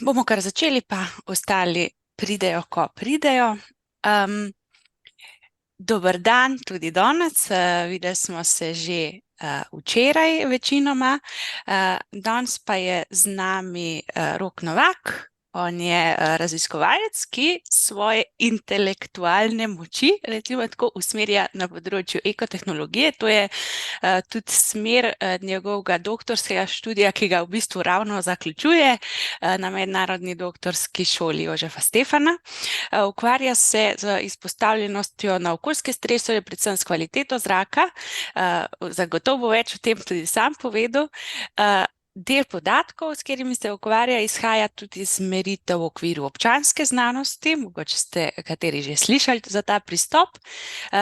Bomo kar začeli, pa ostali pridejo, ko pridejo. Um, Dober dan tudi danes. Videli smo se že včeraj večinoma. Danes pa je z nami Rok Novak. On je raziskovalec, ki svoje intelektualne moči, recimo tako, usmerja na področju ekotehnologije. To je tudi smer njegovega doktorskega študija, ki ga v bistvu ravno zaključuje na Mednarodni doktorski šoli Jožefa Stefana. Ukvarja se z izpostavljenostjo na okoljske stresore, predvsem s kvaliteto zraka. Zagotovo bo več o tem tudi sam povedal. Del podatkov, s katerimi se ukvarja, izhaja tudi iz meritev v okviru občanske znanosti, mogoče ste kateri že slišali za ta pristop,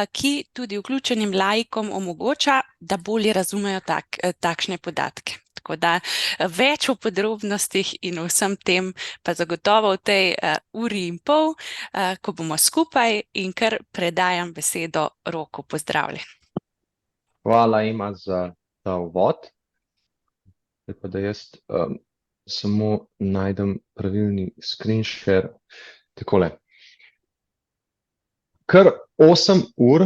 ki tudi vključenim laikom omogoča, da bolje razumejo takšne podatke. Tako da več o podrobnostih in vsem tem pa zagotovo v tej uri in pol, ko bomo skupaj, in kar predajam besedo Roku. Pozdravljen. Hvala, Ema, za ta uvod. Zdaj pa da jaz samo najdem pravilni screen share. Takole. Kar 8 ur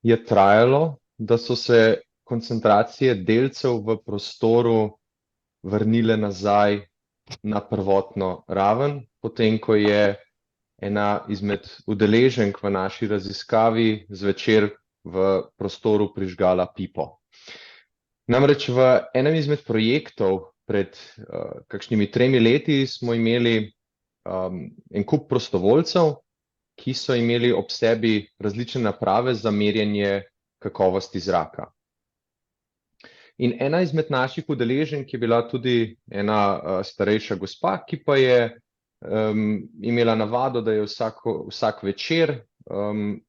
je trajalo, da so se koncentracije delcev v prostoru vrnile nazaj na prvotno raven, potem ko je ena izmed udeleženk v naši raziskavi zvečer v prostoru prižgala pipo. Namreč v enem izmed projektov pred kakšnimi 3 leti smo imeli en kup prostovoljcev, ki so imeli ob sebi različne naprave za merjenje kakovosti zraka. In ena izmed naših udeleženk je bila tudi ena starejša gospa, ki pa je imela navado, da je vsak večer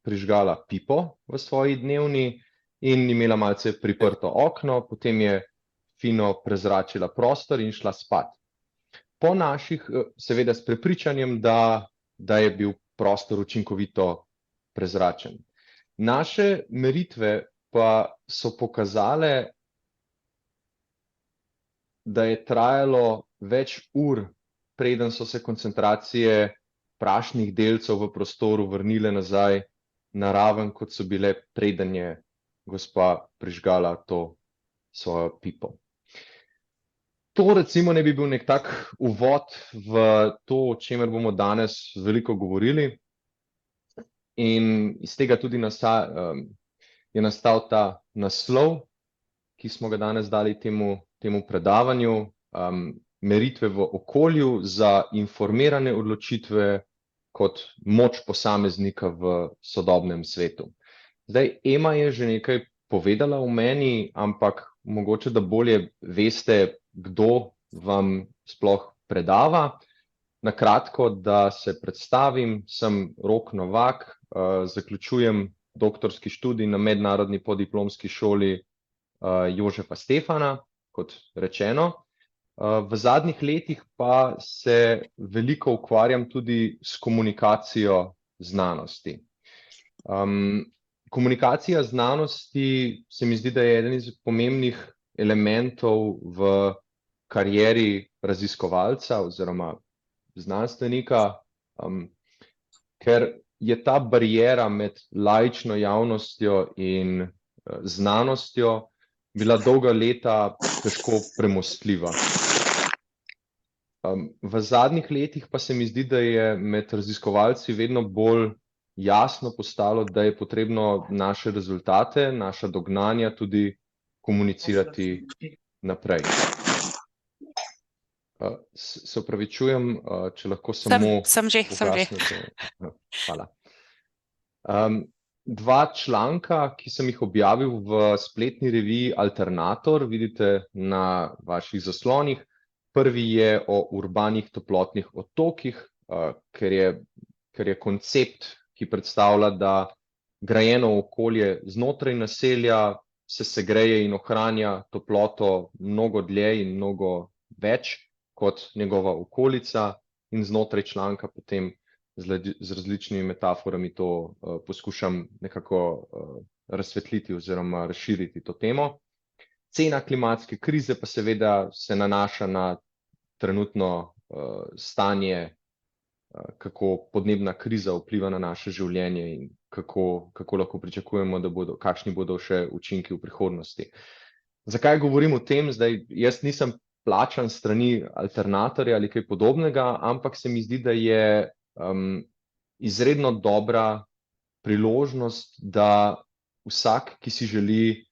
prižgala pipo v svoji dnevni in imela malce priprto okno, potem je fino prezračila prostor in šla spat. Po naših, seveda s prepričanjem, da je bil prostor učinkovito prezračen. Naše meritve pa so pokazale, da je trajalo več ur, preden so se koncentracije prašnih delcev v prostoru vrnile nazaj na raven, kot so bile, preden je gospa prižgala to svojo pipo. To recimo ne bi bil nek tak uvod v to, o čemer bomo danes veliko govorili. In iz tega tudi je nastal ta naslov, ki smo ga danes dali temu predavanju, meritve v okolju za informirane odločitve kot moč posameznika v sodobnem svetu. Zdaj, Ema je že nekaj povedala o meni, ampak mogoče, da bolje veste, kdo vam sploh predava. Na kratko, da se predstavim, sem Rok Novak, zaključujem doktorski študij na Mednarodni podiplomski šoli Jožefa Stefana, kot rečeno. V zadnjih letih pa se veliko ukvarjam tudi s komunikacijo znanosti. Komunikacija znanosti se mi zdi, da je eden iz pomembnih elementov v karieri raziskovalca oziroma znanstvenika, ker je ta bariera med laično javnostjo in znanostjo bila dolga leta težko premostljiva. V zadnjih letih pa se mi zdi, da je med raziskovalci vedno bolj jasno postalo, da je potrebno naše rezultate, naša dognanja tudi komunicirati naprej. Se opravičujem, če lahko samo Sem že. ugasnete. Hvala. Dva članka, ki sem jih objavil v spletni reviji Alternator, vidite na vaših zaslonih. Prvi je o urbanih toplotnih odtokih, ker je koncept, ki predstavlja, da grajeno okolje znotraj naselja se segreje in ohranja toploto mnogo dlje in mnogo več kot njegova okolica, in znotraj članka potem z različnimi metaforami to poskušam nekako razsvetliti oziroma razširiti to temo. Cena klimatske krize pa seveda se nanaša na trenutno stanje, kako podnebna kriza vpliva na naše življenje in kako lahko pričakujemo, kakšni bodo še učinki v prihodnosti. Zakaj govorim o tem? Zdaj, jaz nisem plačan strani Alternatorja ali kaj podobnega, ampak se mi zdi, da je izredno dobra priložnost, da vsak, ki si želi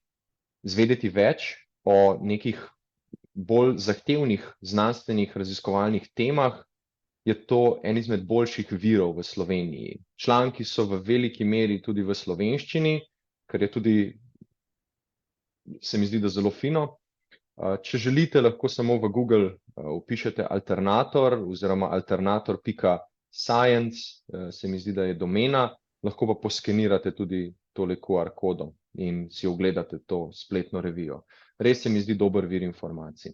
izvedeti več o nekih bolj zahtevnih znanstvenih raziskovalnih temah, je to en izmed boljših virov v Sloveniji. Članki so v veliki meri tudi v slovenščini, kar je tudi, se mi zdi, da zelo fino. Če želite, lahko samo v Google vpišete Alternator oziroma alternator.science, se mi zdi, da je domena, lahko pa poskenirate tudi tole QR kodo in si ogledate to spletno revijo. Res se mi zdi dober vir informacij.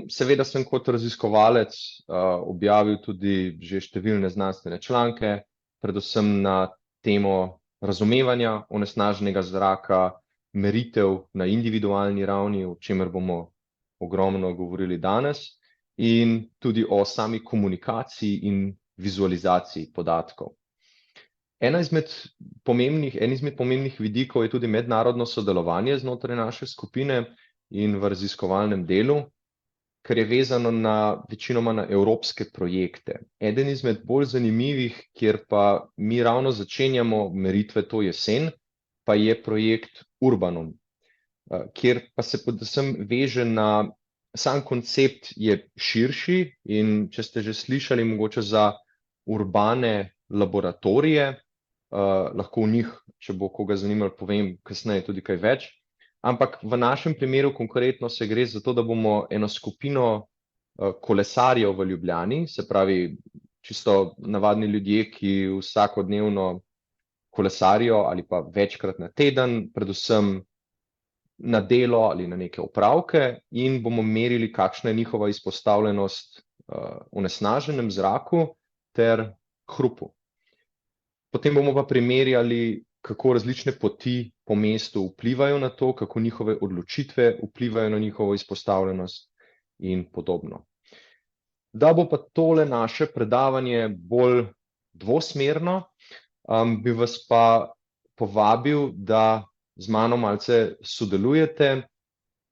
Seveda sem kot raziskovalec objavil tudi že številne znanstvene članke, predvsem na temo razumevanja onesnaženega zraka, meritev na individualni ravni, o čemer bomo ogromno govorili danes, in tudi o sami komunikaciji in vizualizaciji podatkov. En izmed pomembnih vidikov je tudi mednarodno sodelovanje znotraj naše skupine in v raziskovalnem delu, ker je vezano večinoma na evropske projekte. Eden izmed bolj zanimivih, kjer pa mi ravno začenjamo meritve to jesen, pa je projekt Urbanum, kjer pa se predvsem veže na sam koncept je širši in če ste že slišali mogoče za urbane laboratorije, lahko v njih, če bo koga zanimalo, povem kasneje tudi kaj več. Ampak v našem primeru konkretno se gre za to, da bomo eno skupino kolesarjev v Ljubljani, se pravi čisto navadni ljudje, ki vsakodnevno kolesarijo ali pa večkrat na teden, predvsem na delo ali na neke opravke, in bomo merili, kakšna je njihova izpostavljenost onesnaženem zraku ter hrupu. Potem bomo pa primerjali, kako različne poti po mestu vplivajo na to, kako njihove odločitve vplivajo na njihovo izpostavljenost in podobno. Da bo pa tole naše predavanje bolj dvosmerno, bi vas pa povabil, da z mano malce sodelujete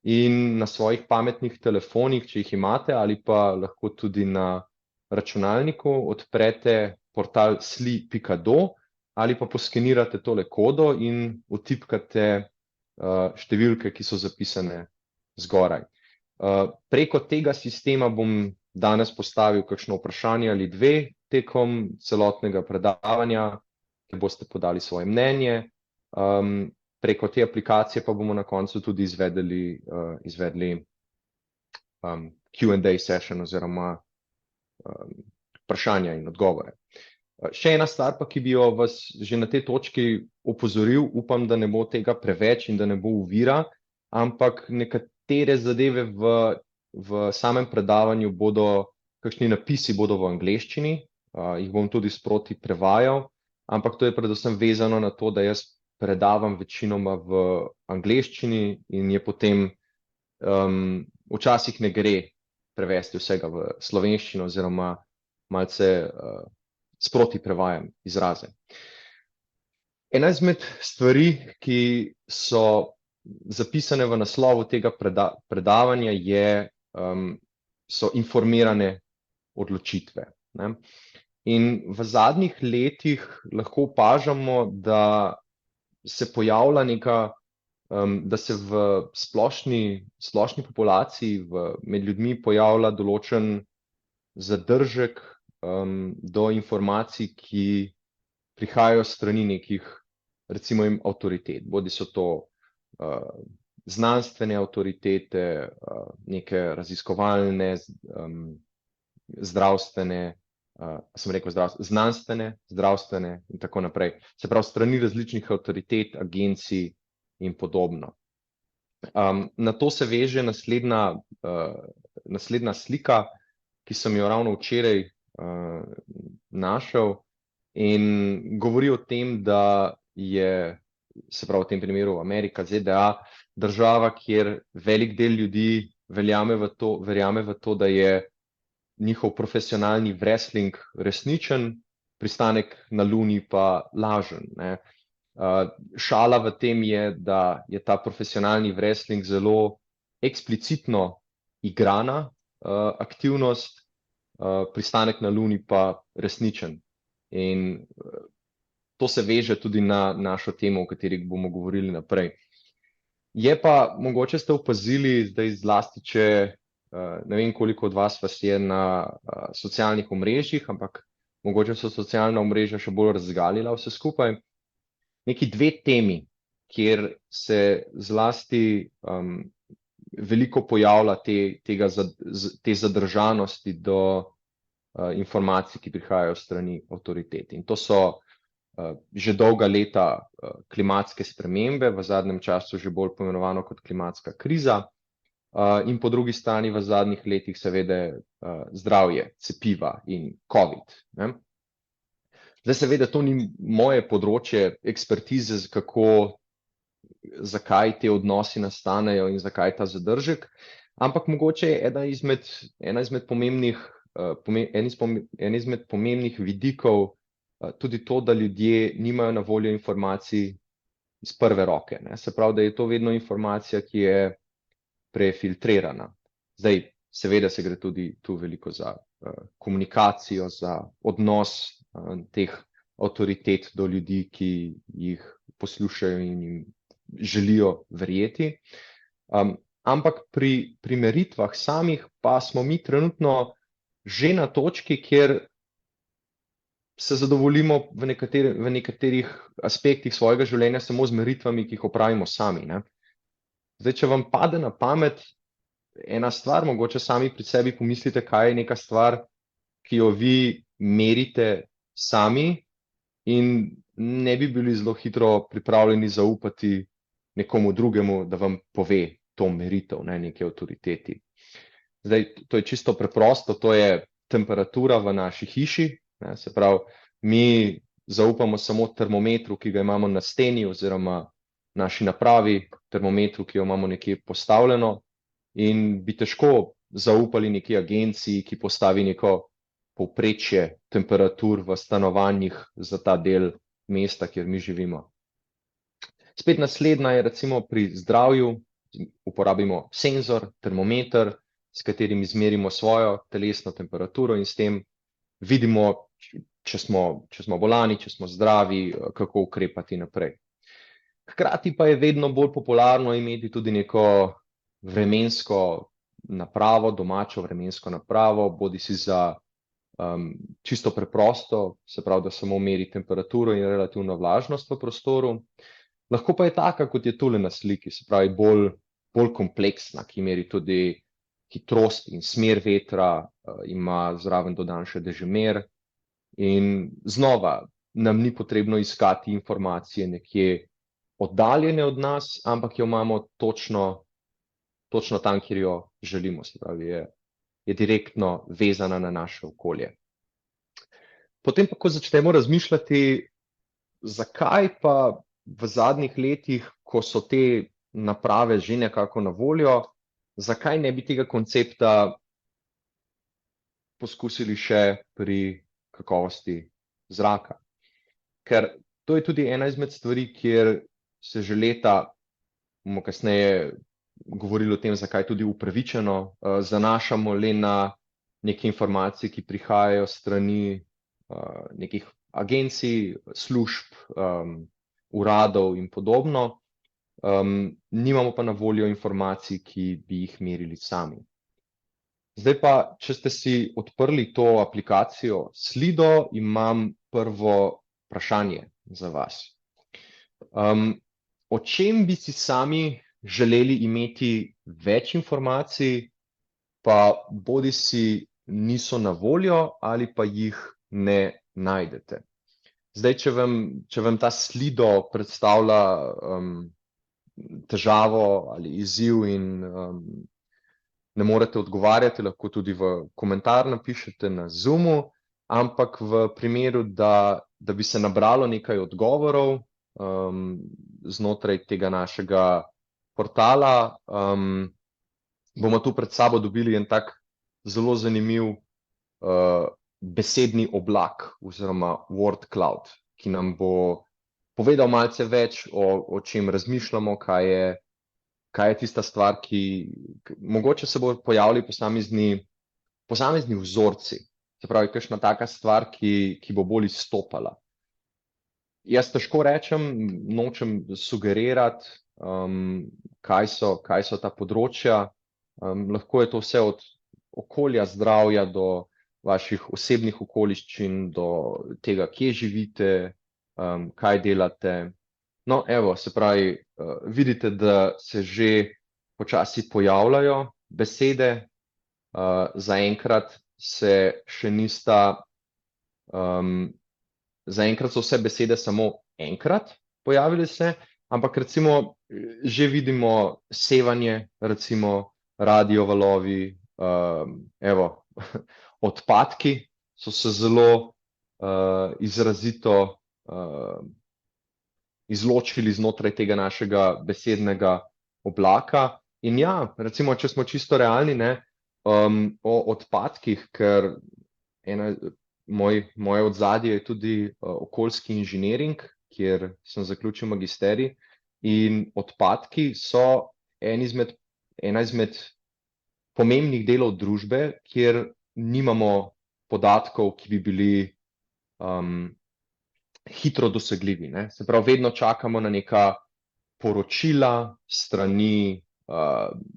in na svojih pametnih telefonih, če jih imate, ali pa lahko tudi na računalniku odprete portal sli.do ali pa poskenirate tole kodo in vtipkate številke, ki so zapisane zgoraj. Preko tega sistema bom danes postavil kakšno vprašanje ali dve tekom celotnega predavanja, kjer boste podali svoje mnenje. Preko te aplikacije pa bomo na koncu tudi izvedli Q&A session oziroma vprašanja in odgovore. Še ena stvar pa, ki bi jo vas že na tej točki opozoril, upam, da ne bo tega preveč in da ne bo ovira, ampak nekatere zadeve v samem predavanju kakšni napisi bodo v angleščini, jih bom tudi sproti prevajal, ampak to je predvsem vezano na to, da jaz predavam večinoma v angleščini in je potem včasih ne gre prevesti vsega v slovenščino oziroma malce sproti prevajam izraze. Ena izmed stvari, ki so zapisane v naslovu tega predavanja, so informirane odločitve. In v zadnjih letih lahko opažamo, da se pojavlja da se v splošni populaciji med ljudmi pojavlja določen zadržek do informacij, ki prihajajo strani nekih, recimo avtoritet. Bodi so to znanstvene avtoritete, neke raziskovalne, zdravstvene, znanstvene, zdravstvene in tako naprej. Se pravi, strani različnih avtoritet, agencij in podobno. Na to se veže naslednja slika, ki sem jo ravno včeraj našel in govori o tem, da je, se pravi v tem primeru Amerika, ZDA, država, kjer velik del ljudi verjame v to, da je njihov profesionalni wrestling resničen, pristanek na Luni pa lažen, ne. Šala v tem je, da je ta profesionalni wrestling zelo eksplicitno igrana aktivnost, pristanek na Luni pa resničen. In to se veže tudi na našo temo, o kateri bomo govorili naprej. Je pa, mogoče ste opazili, zdaj zlasti, če ne vem, koliko od vas je na socialnih omrežjih, ampak mogoče so socialna omrežja še bolj razgalila vse skupaj. Neki dve temi, kjer se zlasti veliko pojavlja te zadržanosti do informacij, ki prihajajo strani avtoritet. In to so že dolga leta klimatske spremembe, v zadnjem času že bolj poimenovano kot klimatska kriza, in po drugi strani v zadnjih letih seveda zdravje, cepiva in COVID, ne. Zdaj seveda to ni moje področje ekspertize, zakaj te odnosi nastanejo in zakaj ta zadržek, ampak mogoče je ena izmed pomembnih vidikov tudi to, da ljudje nimajo na voljo informacij iz prve roke, ne. Se pravi, da je to vedno informacija, ki je prefiltrirana. Zdaj, seveda se gre tudi tu veliko za komunikacijo, za odnos teh avtoritet do ljudi, ki jih poslušajo in jim želijo verjeti. Ampak pri meritvah samih pa smo mi trenutno že na točki, kjer se zadovoljimo v nekaterih aspektih svojega življenja samo z meritvami, ki jih opravimo sami, ne. Zdaj, če vam pade na pamet ena stvar, mogoče sami pri sebi pomislite, kaj je neka stvar, ki jo vi merite sami in ne bi bili zelo hitro pripravljeni zaupati nekomu drugemu, da vam pove to meritev, ne, neki avtoriteti. Zdaj, to je čisto preprosto, to je temperatura v naši hiši, ne, se pravi, mi zaupamo samo termometru, ki ga imamo na steni, oziroma naši napravi, termometru, ki jo imamo nekje postavljeno, in bi težko zaupali neki agenciji, ki postavi neko povprečje temperatur v stanovanjih za ta del mesta, kjer mi živimo. Spet naslednja je recimo pri zdravju, uporabimo senzor, termometer, s katerim izmerimo svojo telesno temperaturo in s tem vidimo, če smo bolani, če smo zdravi, kako ukrepati naprej. Hkrati pa je vedno bolj popularno imeti tudi neko vremensko napravo, domačo vremensko napravo, bodisi za čisto preprosto, se pravi, da samo meri temperaturo in relativno vlažnost v prostoru. Lahko pa je taka, kot je tule na sliki, se pravi bolj kompleksna, ki meri tudi hitrost in smer vetra, ima zraven dodan še dežemer. In znova, nam ni potrebno iskati informacije nekje oddaljene od nas, ampak jo imamo točno tam, kjer jo želimo, se pravi, je direktno vezana na naše okolje. Potem pa, ko začnemo razmišljati, zakaj pa v zadnjih letih, ko so te naprave že nekako na voljo, zakaj ne bi tega koncepta poskusili še pri kakovosti zraka? Ker to je tudi ena izmed stvari, kjer se že leta, bomo kasneje govorili o tem, zakaj tudi upravičeno, zanašamo le na neke informacije, ki prihajajo s strani nekih agencij, služb, uradov in podobno. Nimamo pa na voljo informacij, ki bi jih merili sami. Zdaj pa, če ste si odprli to aplikacijo Slido, imam prvo vprašanje za vas. O čem bi si sami želeli imeti več informacij, pa bodisi niso na voljo ali pa jih ne najdete? Zdaj, če vam ta Slido predstavlja težavo ali izziv in ne morete odgovarjati, lahko tudi v komentar napišete na Zoomu, ampak v primeru, da bi se nabralo nekaj odgovorov znotraj tega našega portala, bomo tu pred sabo dobili en tak zelo zanimiv besedni oblak oziroma word cloud, ki nam bo povedal malce več o čem razmišljamo, kaj je tista stvar, mogoče se bodo pojavili posamezni vzorci, se pravi, kakšna taka stvar, ki bo bolj izstopala. Jaz težko rečem, nočem sugerirati, kaj so ta področja. Lahko je to vse od okolja, zdravja do vaših osebnih okoliščin, do tega, kje živite, kaj delate. No, evo, se pravi, vidite, da se že počasi pojavljajo besede, zaenkrat se še nista, zaenkrat so vse besede samo enkrat pojavile se, ampak recimo že vidimo sevanje, recimo radiovalovi, evo, odpadki so se zelo izrazito izločili znotraj tega našega besednega oblaka. In ja, recimo, če smo čisto realni, ne, o odpadkih, ker moje odzadje je tudi okoljski inženiring, kjer sem zaključil magisterij, in odpadki so ena izmed pomembnih delov družbe, kjer nimamo podatkov, ki bi bili hitro dosegljivi, ne. Se pravi, vedno čakamo na neka poročila strani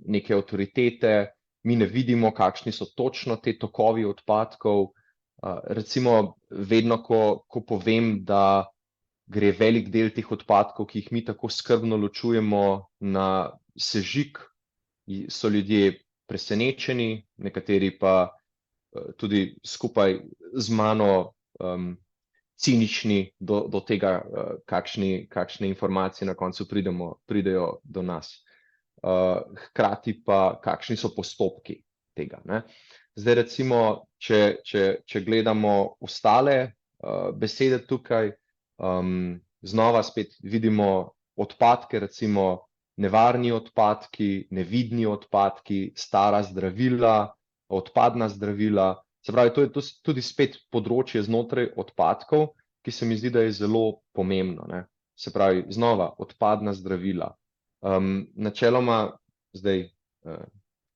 neke avtoritete, mi ne vidimo, kakšni so točno te tokovi odpadkov. Recimo, vedno, ko povem, da gre velik del teh odpadkov, ki jih mi tako skrbno ločujemo, na sežig, so ljudje presenečeni, nekateri pa tudi skupaj z mano cinični do tega, kakšne informacije na koncu pridejo do nas. Hkrati pa, kakšni so postopki tega, ne. Zdaj recimo, če gledamo ostale besede tukaj, znova spet vidimo odpadke, recimo nevarni odpadki, nevidni odpadki, stara zdravila, odpadna zdravila. Se pravi, to je tudi spet področje znotraj odpadkov, ki se mi zdi, da je zelo pomembno, ne. Se pravi, znova, odpadna zdravila. Načeloma, zdaj,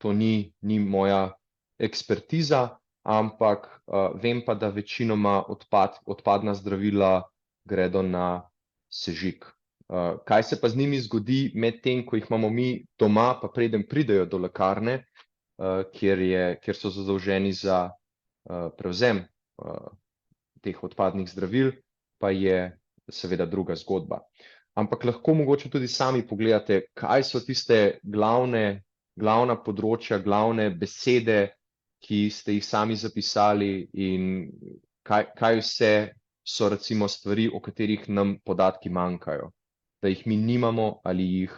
to ni moja ekspertiza, ampak vem pa, da večinoma odpadna zdravila gredo na sežig. Kaj se pa z njimi zgodi med tem, ko jih imamo mi doma, pa preden pridejo do lekarne, kjer so zadolženi za prevzem teh odpadnih zdravil, pa je seveda druga zgodba. Ampak lahko mogoče tudi sami pogledate, kaj so tiste glavna področja, glavne besede, ki ste jih sami zapisali, in kaj vse so recimo stvari, o katerih nam podatki manjkajo, da jih mi nimamo ali jih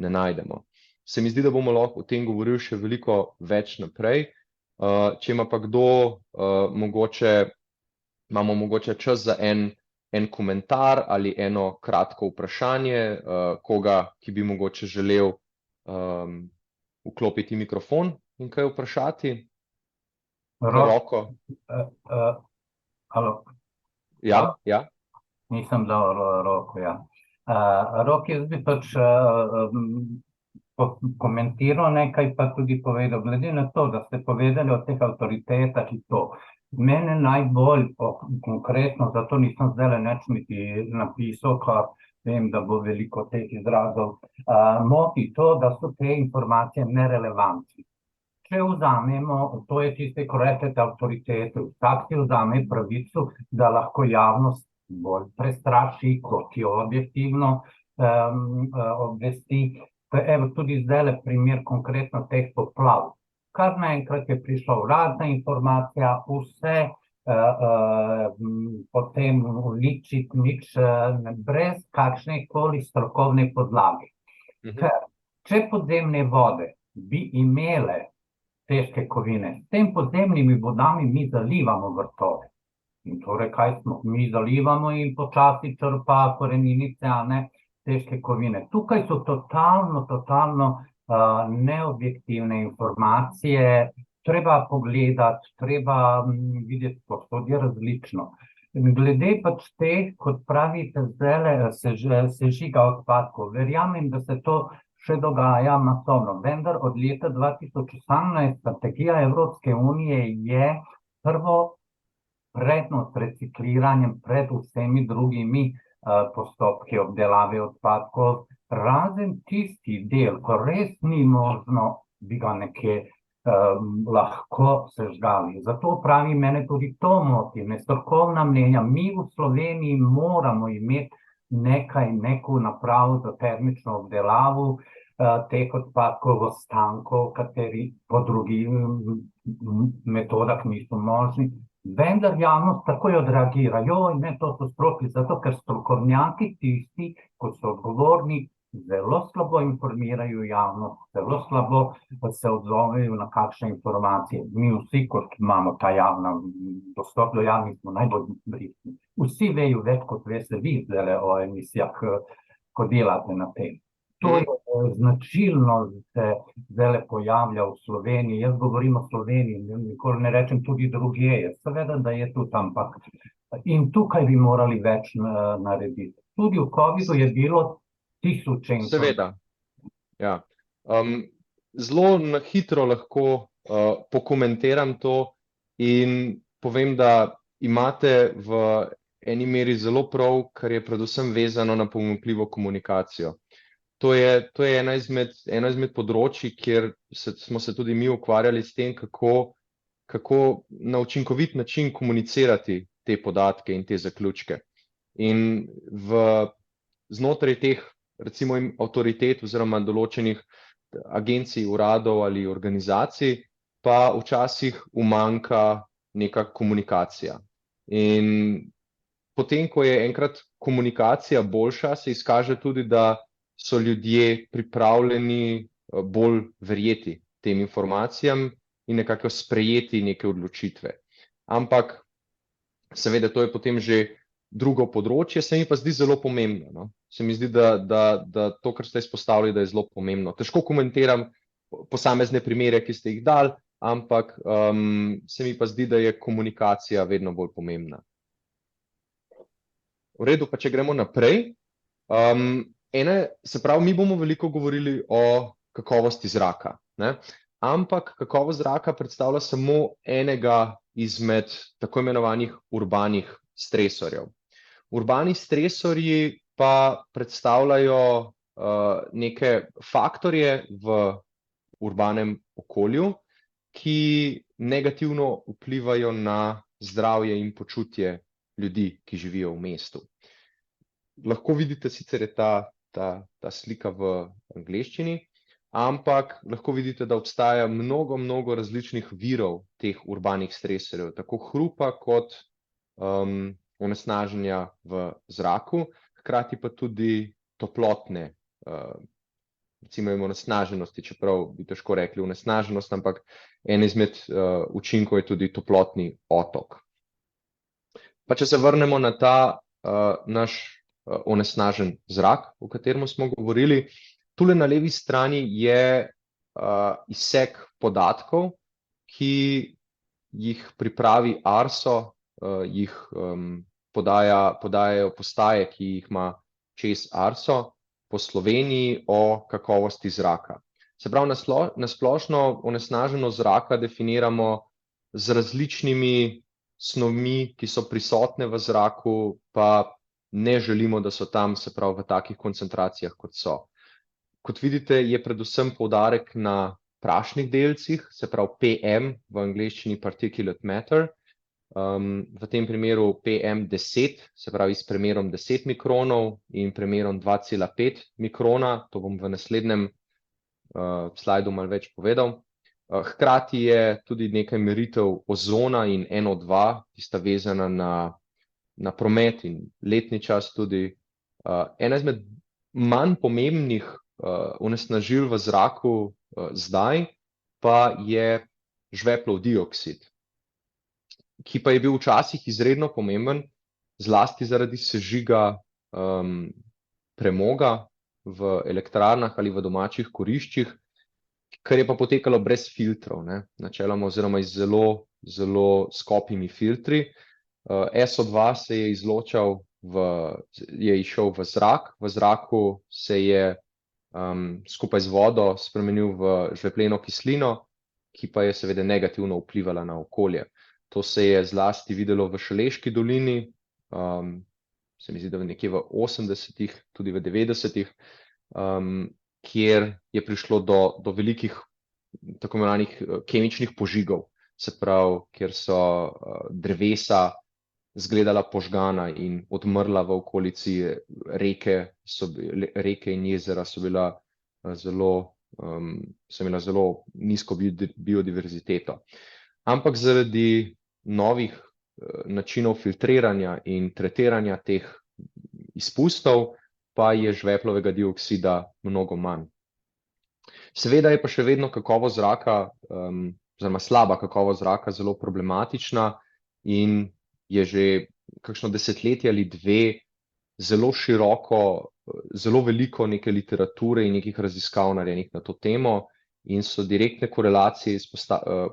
ne najdemo. Se mi zdi, da bomo lahko o tem govorili še veliko več naprej. Če ima pa kdo imamo mogoče čas za en komentar ali eno kratko vprašanje, koga, ki bi mogoče želel vklopiti mikrofon in kaj vprašati. Roko. Alo. Ja. Nisem dal roko, ja. Rok, jaz bi pač komentiral nekaj, pa tudi povedal, glede na to, da ste povedali o teh avtoritetah in to. Mene najbolj konkretno, zato nisem zdaj nič napisal, kar vem, da bo veliko teh izrazov, moti to, da so te informacije nerelevantne. Če vzamemo, to je tiste, ko rečete avtoritete, vsak si vzame pravico, da lahko javnost bolj prestraši, kot jo objektivno obvesti. Evo, tudi zdajle primer konkretno teh poplav. Kar naenkrat je prišla uradna informacija, vse potem uničiti, nič brez kakšnekoli strokovne podlage. Ker če podzemne vode bi imele težke kovine, s tem podzemnimi vodami mi zalivamo vrtove. In torej, kaj smo? Mi zalivamo in počasi črpa koreninice, a ne težke kovine. Tukaj so totalno neobjektivne informacije, treba pogledati, treba videti, posod je različno. Glede pač teh, kot pravite, zdajle sežiga odpadkov, verjamem, da se to še dogaja masovno, vendar od leta 2018 strategija Evropske unije je prvo prednost recikliranjem pred vsemi drugimi postopki obdelave odpadkov, razen tisti del, ko res ni možno, bi ga nekje lahko sežgali. Zato pravi, mene tudi to moti, nestrokovna mnenja. Mi v Sloveniji moramo imeti neko napravo za termično obdelavo teh odpadkov, ostankov, kateri po drugih metodah niso možni. Vendar javnost takoj odreagira, ne, to so stroki, zato ker strokovnjaki tisti, ko so odgovorni, zelo slabo informirajo javnost, zelo slabo se odzovejo na kakšne informacije. Mi vsi, kot imamo ta dostop do javnih, smo najbolj brisni. Vsi vejo več, kot veste vi zdaj o emisijah, ko delate na tem. To je značilno, se zdaj pojavlja v Sloveniji. Jaz govorim o Sloveniji, nikoli ne rečem tudi drugje. Seveda, da je tudi tam, ampak in tukaj bi morali več narediti. Tudi v COVID-u je bilo tisočenko. Seveda, ja. Zelo na hitro lahko pokomentiram to in povem, da imate v eni meri zelo prav, kar je predvsem vezano na pomanjkljivo komunikacijo. To je eno izmed področij, kjer smo se tudi mi ukvarjali s tem, kako na učinkovit način komunicirati te podatke in te zaključke. In znotraj teh, recimo, avtoritet oziroma določenih agencij, uradov ali organizacij, pa včasih umanjka neka komunikacija. In potem, ko je enkrat komunikacija boljša, se izkaže tudi, da so ljudje pripravljeni bolj verjeti tem informacijam in nekako sprejeti neke odločitve. Ampak seveda to je potem že drugo področje, se mi pa zdi zelo pomembno. No? Se mi zdi, da to, kar ste izpostavili, da je zelo pomembno. Težko komentiram posamezne primere, ki ste jih dali, ampak se mi pa zdi, da je komunikacija vedno bolj pomembna. V redu, pa če gremo naprej. Se pravi, mi bomo veliko govorili o kakovosti zraka, ne? Ampak kakovost zraka predstavlja samo enega izmed tako imenovanih urbanih stresorjev. Urbani stresorji pa predstavljajo neke faktorje v urbanem okolju, ki negativno vplivajo na zdravje in počutje ljudi, ki živijo v mestu. Lahko vidite, sicer je ta slika v angleščini, ampak lahko vidite, da obstaja mnogo različnih virov teh urbanih stresorjev, tako hrupa kot onesnaženja v zraku, hkrati pa tudi toplotne, recimo onesnaženosti, čeprav bi težko rekli onesnaženost, ampak en izmed učinkov je tudi toplotni otok. Pa če se vrnemo na ta naš onesnažen zrak, o katerem smo govorili, tule na levi strani je izsek podatkov, ki jih pripravi ARSO, jih podajajo postaje, ki jih ima čez ARSO po Sloveniji o kakovosti zraka. Se pravi, na splošno onesnaženost zraka definiramo z različnimi snovmi, ki so prisotne v zraku, pa ne želimo, da so tam, se pravi, v takih koncentracijah, kot so. Kot vidite, je predvsem poudarek na prašnih delcih, se pravi PM, v angleščini particulate matter, v tem primeru PM10, se pravi s premerom 10 mikronov in premerom 2,5 mikrona, to bom v naslednjem slajdu malo več povedal. Hkrati je tudi nekaj meritev ozona in NO2, ki sta vezana na promet in letni čas tudi. Ena izmed manj pomembnih onesnažil v zraku zdaj pa je žveplov dioksid, ki pa je bil včasih izredno pomemben, zlasti zaradi sežiga premoga v elektrarnah ali v domačih kuriščih kar je pa potekalo brez filtrov, ne, načeloma oziroma z zelo skopimi filtri. SO2 se je izločal je išel v zrak, v zraku se je skupaj z vodo spremenil v žvepleno kislino, ki pa je seveda negativno vplivala na okolje. To se je zlasti videlo v Šaleški dolini, se mi zdi, da nekje v 80-ih, tudi v 90-ih, kjer je prišlo do velikih tako imenovanih kemičnih požigov, se pravi, kjer so drevesa izgledala požgana in odmrla v okolici reke in jezera so imela zelo nizko biodiverziteto. Ampak zaradi novih načinov filtriranja in tretiranja teh izpustov pa je žveplovega dioksida mnogo manj. Seveda je pa še vedno kakovost zraka, oziroma slaba kakovost zraka zelo problematična in je že kakšno desetletje ali dve zelo široko, zelo veliko neke literature in nekih raziskav narejenih na to temo in so direktne korelacije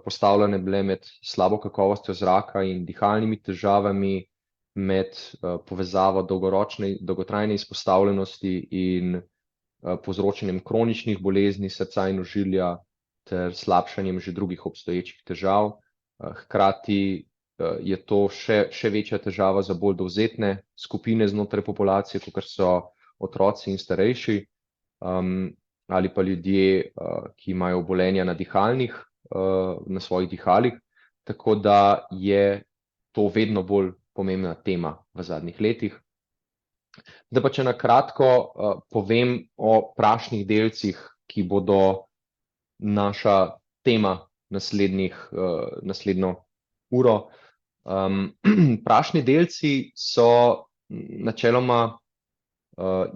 postavljene bile med slabo kakovostjo zraka in dihalnimi težavami, med povezavo dolgotrajne izpostavljenosti in povzročanjem kroničnih bolezni srca in ožilja ter slabšanjem že drugih obstoječih težav. Hkrati je to še večja težava za bolj dovzetne skupine znotraj populacije, kakor so otroci in starejši, ali pa ljudje, ki imajo obolenja na svojih dihalih, tako da je to vedno bolj pomembna tema v zadnjih letih. Da pa če na kratko povem o prašnih delcih, ki bodo naša tema naslednjo uro. Prašni delci so načeloma,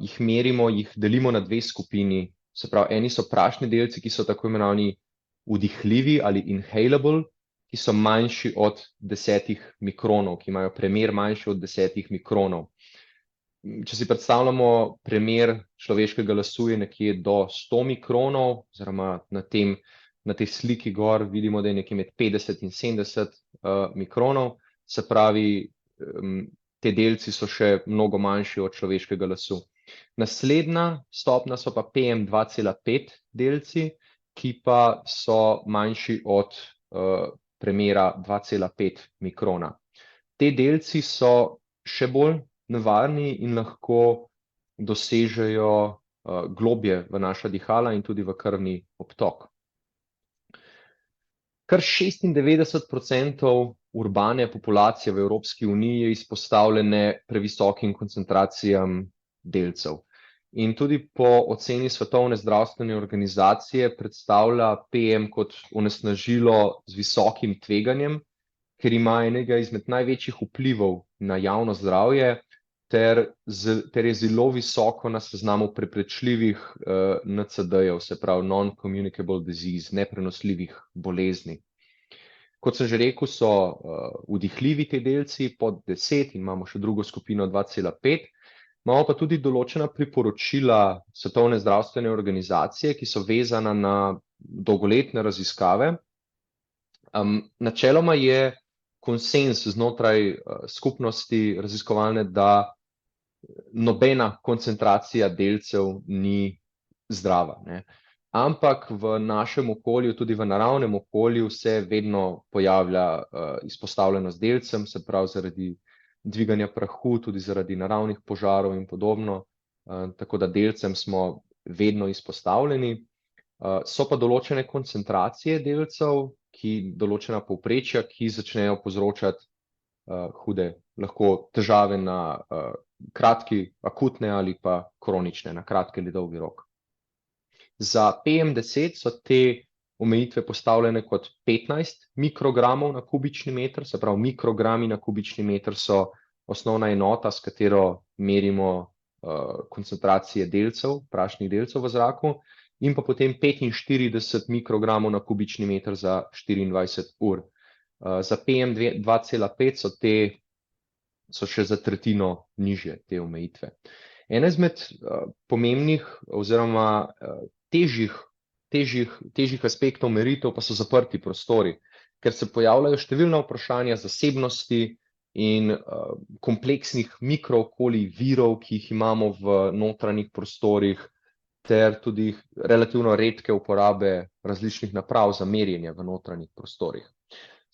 jih merimo, jih delimo na dve skupini. Se pravi, eni so prašni delci, ki so tako imenovani vdihljivi ali inhalable, ki so manjši od 10 mikronov, ki imajo premer manjši od 10 mikronov. Če si predstavljamo premer človeškega lasu je nekje do 100 mikronov, oziroma na tej sliki gor vidimo, da je nekje med 50 in 70 mikronov, se pravi, te delci so še mnogo manjši od človeškega lasu. Naslednja stopnja so pa PM2,5 delci, ki pa so manjši od premera 2,5 mikrona. Te delci so še bolj nevarni in lahko dosežejo globje v naša dihala in tudi v krvni obtok. Kar 96% urbane populacije v Evropski uniji je izpostavljene previsokim koncentracijam delcev. In tudi po oceni Svetovne zdravstvene organizacije predstavlja PM kot onesnažilo z visokim tveganjem, ker ima enega izmed največjih vplivov na javno zdravje, ter je zelo visoko na seznamu preprečljivih NCD-jev, se pravi non-communicable disease, neprenosljivih bolezni. Kot sem že rekel, so vdihljivi ti delci pod 10 in imamo še drugo skupino 2,5. Imamo pa tudi določena priporočila Svetovne zdravstvene organizacije, ki so vezana na dolgoletne raziskave. Načeloma je konsens znotraj skupnosti raziskovalne, da nobena koncentracija delcev ni zdrava, ne. Ampak v našem okolju, tudi v naravnem okolju, se vedno pojavlja izpostavljenost delcem, se pravi zaradi dviganja prahu, tudi zaradi naravnih požarov in podobno, tako da delcem smo vedno izpostavljeni. So pa določene koncentracije delcev, določena povprečja, ki začnejo povzročati hude lahko težave na kratki, akutne ali pa kronične, na kratki ali dolgi rok. Za PM10 so te omejitve postavljene kot 15 mikrogramov na kubični meter, se pravi mikrogrami na kubični meter so osnovna enota, s katero merimo koncentracije delcev, prašnih delcev v zraku, in pa potem 45 mikrogramov na kubični meter za 24 ur. Za PM2,5 so še za tretjino nižje te omejitve. Ena izmed pomembnih oziroma težjih težjih aspektov meritev pa so zaprti prostori, ker se pojavljajo številna vprašanja zasebnosti in kompleksnih mikrookolij virov, ki jih imamo v notranjih prostorih, ter tudi relativno redke uporabe različnih naprav za merjenje v notranjih prostorih.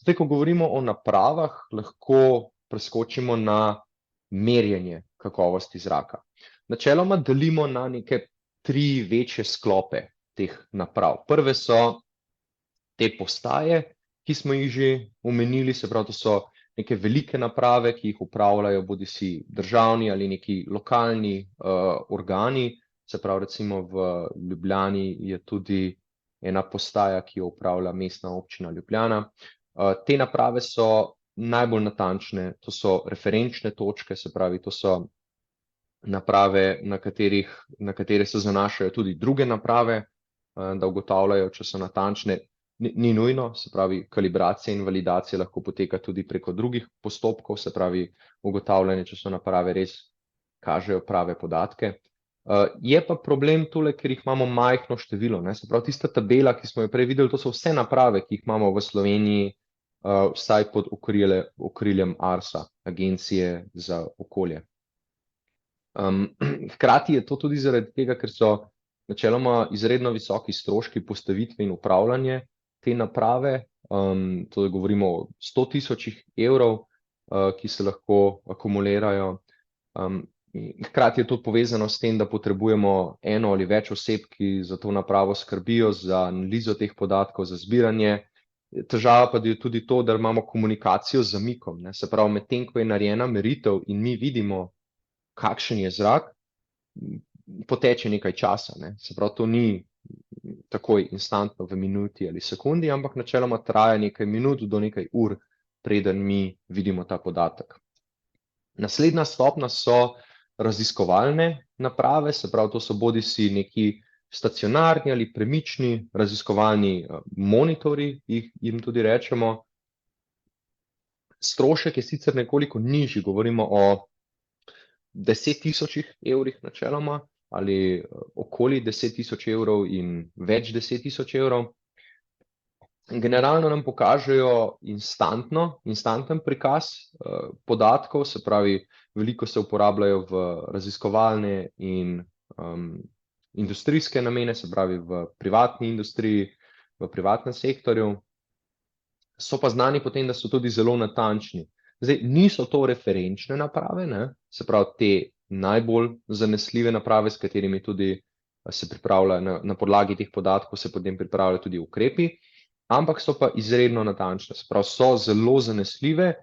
Zdaj, ko govorimo o napravah, lahko preskočimo na merjenje kakovosti zraka. Načeloma delimo na neke 3 večje sklope teh naprav. Prve so te postaje, ki smo jih že omenili, se pravi, to so neke velike naprave, ki jih upravljajo bodisi državni ali neki lokalni organi. Se pravi, recimo v Ljubljani je tudi ena postaja, ki jo upravlja Mestna občina Ljubljana. Te naprave so najbolj natančne, to so referenčne točke, se pravi, to so naprave, na katere se zanašajo tudi druge naprave, da ugotavljajo, če so natančne. Ni nujno, se pravi, kalibracija in validacija lahko poteka tudi preko drugih postopkov, se pravi, ugotavljanje, če so naprave res kažejo prave podatke. Je pa problem tule, ker jih imamo majhno število, ne? Se pravi, tista tabela, ki smo jo prej videli, to so vse naprave, ki jih imamo v Sloveniji, vsaj pod okriljem ARSA, Agencije za okolje. Hkrati je to tudi zaradi tega, ker so načeloma izredno visoki stroški postavitve in upravljanje te naprave, to govorimo o 100.000 evrov, ki se lahko akumulirajo. Hkrati je to povezano s tem, da potrebujemo eno ali več oseb, ki za to napravo skrbijo, za analizo teh podatkov, za zbiranje. Težava pa je tudi to, da imamo komunikacijo z zamikom, ne? Se pravi, medtem ko je narejena meritev in mi vidimo, kakšen je zrak, poteče nekaj časa, ne? Se pravi, to ni takoj instantno v minuti ali sekundi, ampak načeloma traja nekaj minut do nekaj ur, preden mi vidimo ta podatek. Naslednja stopnja so raziskovalne naprave, se pravi, to so bodisi neki stacionarni ali premični raziskovalni monitorji, jim tudi rečemo. Strošek je sicer nekoliko nižji, govorimo o 10.000 evrih načeloma, ali okoli 10.000 evrov in več 10.000 evrov. Generalno nam pokažejo instanten prikaz podatkov, se pravi, veliko se uporabljajo v raziskovalne in industrijske namene, se pravi v privatni industriji, v privatnem sektorju. So pa znani potem, da so tudi zelo natančni. Zdaj, niso to referenčne naprave, ne? Se pravi, te najbolj zanesljive naprave, s katerimi tudi se pripravlja na podlagi teh podatkov, se potem pripravljajo tudi ukrepi, ampak so pa izredno natančne, se pravi, so zelo zanesljive,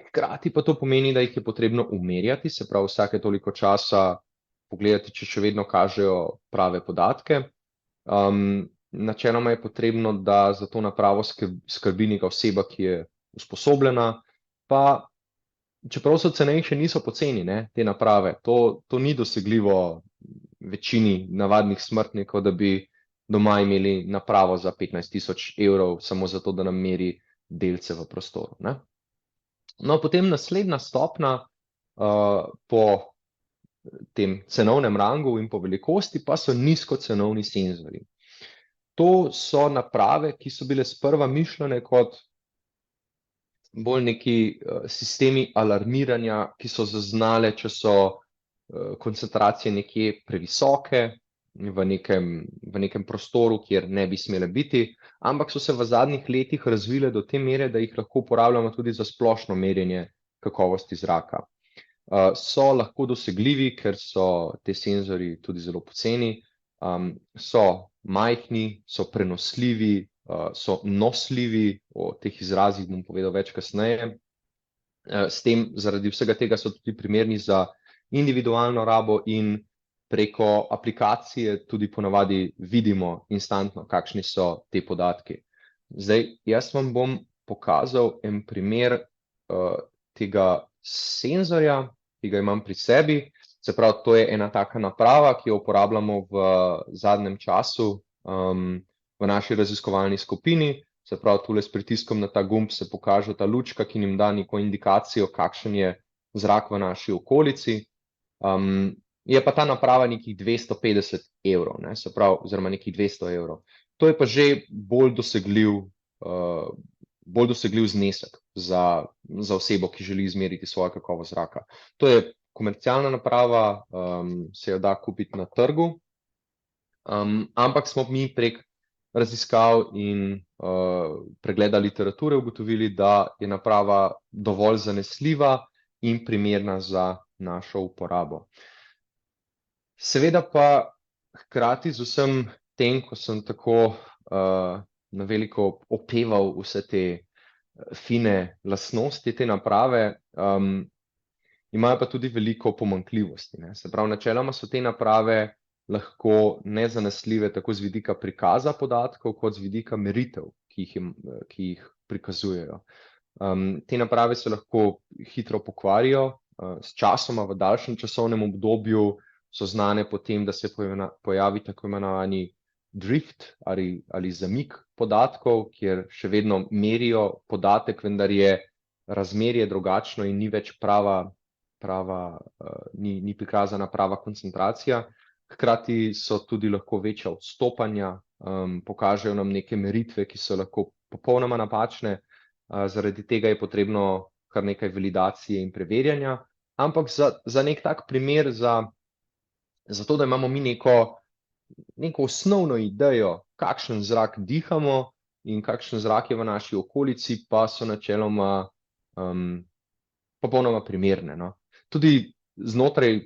hkrati pa to pomeni, da jih je potrebno umerjati, se pravi, vsake toliko časa pogledati, če še vedno kažejo prave podatke. Načeloma je potrebno, da za to napravo skrbi neka oseba, ki je usposobljena, pa čeprav so cenejše, niso poceni, ne, te naprave. To ni dosegljivo večini navadnih smrtnikov, da bi doma imeli napravo za 15.000 evrov, samo zato, da nam meri delce v prostoru, ne. No, potem naslednja stopnja po tem cenovnem rangu in po velikosti pa so nizkocenovni senzorji. To so naprave, ki so bile sprva mišljene kot bolj neki sistemi alarmiranja, ki so zaznale, če so koncentracije nekje previsoke v nekem prostoru, kjer ne bi smele biti, ampak so se v zadnjih letih razvile do te mere, da jih lahko uporabljamo tudi za splošno merjenje kakovosti zraka. So lahko dosegljivi, ker so te senzorji tudi zelo poceni, so majhni, so prenosljivi, so nosljivi, o teh izrazih bom povedal več kasneje. S tem, zaradi vsega tega so tudi primerni za individualno rabo in preko aplikacije tudi ponavadi vidimo instantno, kakšni so te podatki. Zdaj, jaz vam bom pokazal en primer tega senzorja, ki ga imam pri sebi. Se pravi, to je ena taka naprava, ki jo uporabljamo v zadnjem času v naši raziskovalni skupini. Se pravi, tule s pritiskom na ta gumb se pokaže ta lučka, ki nam da neko indikacijo, kakšen je zrak v naši okolici. je pa ta naprava nekih 250 evrov, ne, se pravi, oziroma nekih 200 evrov. To je pa že bolj dosegljiv znesek za osebo, ki želi izmeriti svojo kakovost zraka. To je komercialna naprava, se jo da kupiti na trgu, ampak smo mi prek raziskav in pregleda literature ugotovili, da je naprava dovolj zanesljiva in primerna za našo uporabo. Seveda pa hkrati z vsem tem, ko sem tako na veliko opeval vse te fine lastnosti te naprave, imajo pa tudi veliko pomanjkljivosti, ne. Se pravi, načeloma so te naprave lahko nezanesljive tako z vidika prikaza podatkov, kot z vidika meritev, ki jih prikazujejo. Te naprave se lahko hitro pokvarijo, s časoma v daljšem časovnem obdobju so znane po tem, da se pojavi tako imenovani drift ali zamik podatkov, kjer še vedno merijo podatek, vendar je razmerje drugačno in ni več ni prikazana prava koncentracija. Hkrati so tudi lahko večja odstopanja, pokažejo nam neke meritve, ki so lahko popolnoma napačne, zaradi tega je potrebno kar nekaj validacije in preverjanja, ampak za nek tak primer, za to, da imamo mi neko osnovno idejo, kakšen zrak dihamo in kakšen zrak je v naši okolici, pa so načeloma popolnoma primerne, no. Tudi znotraj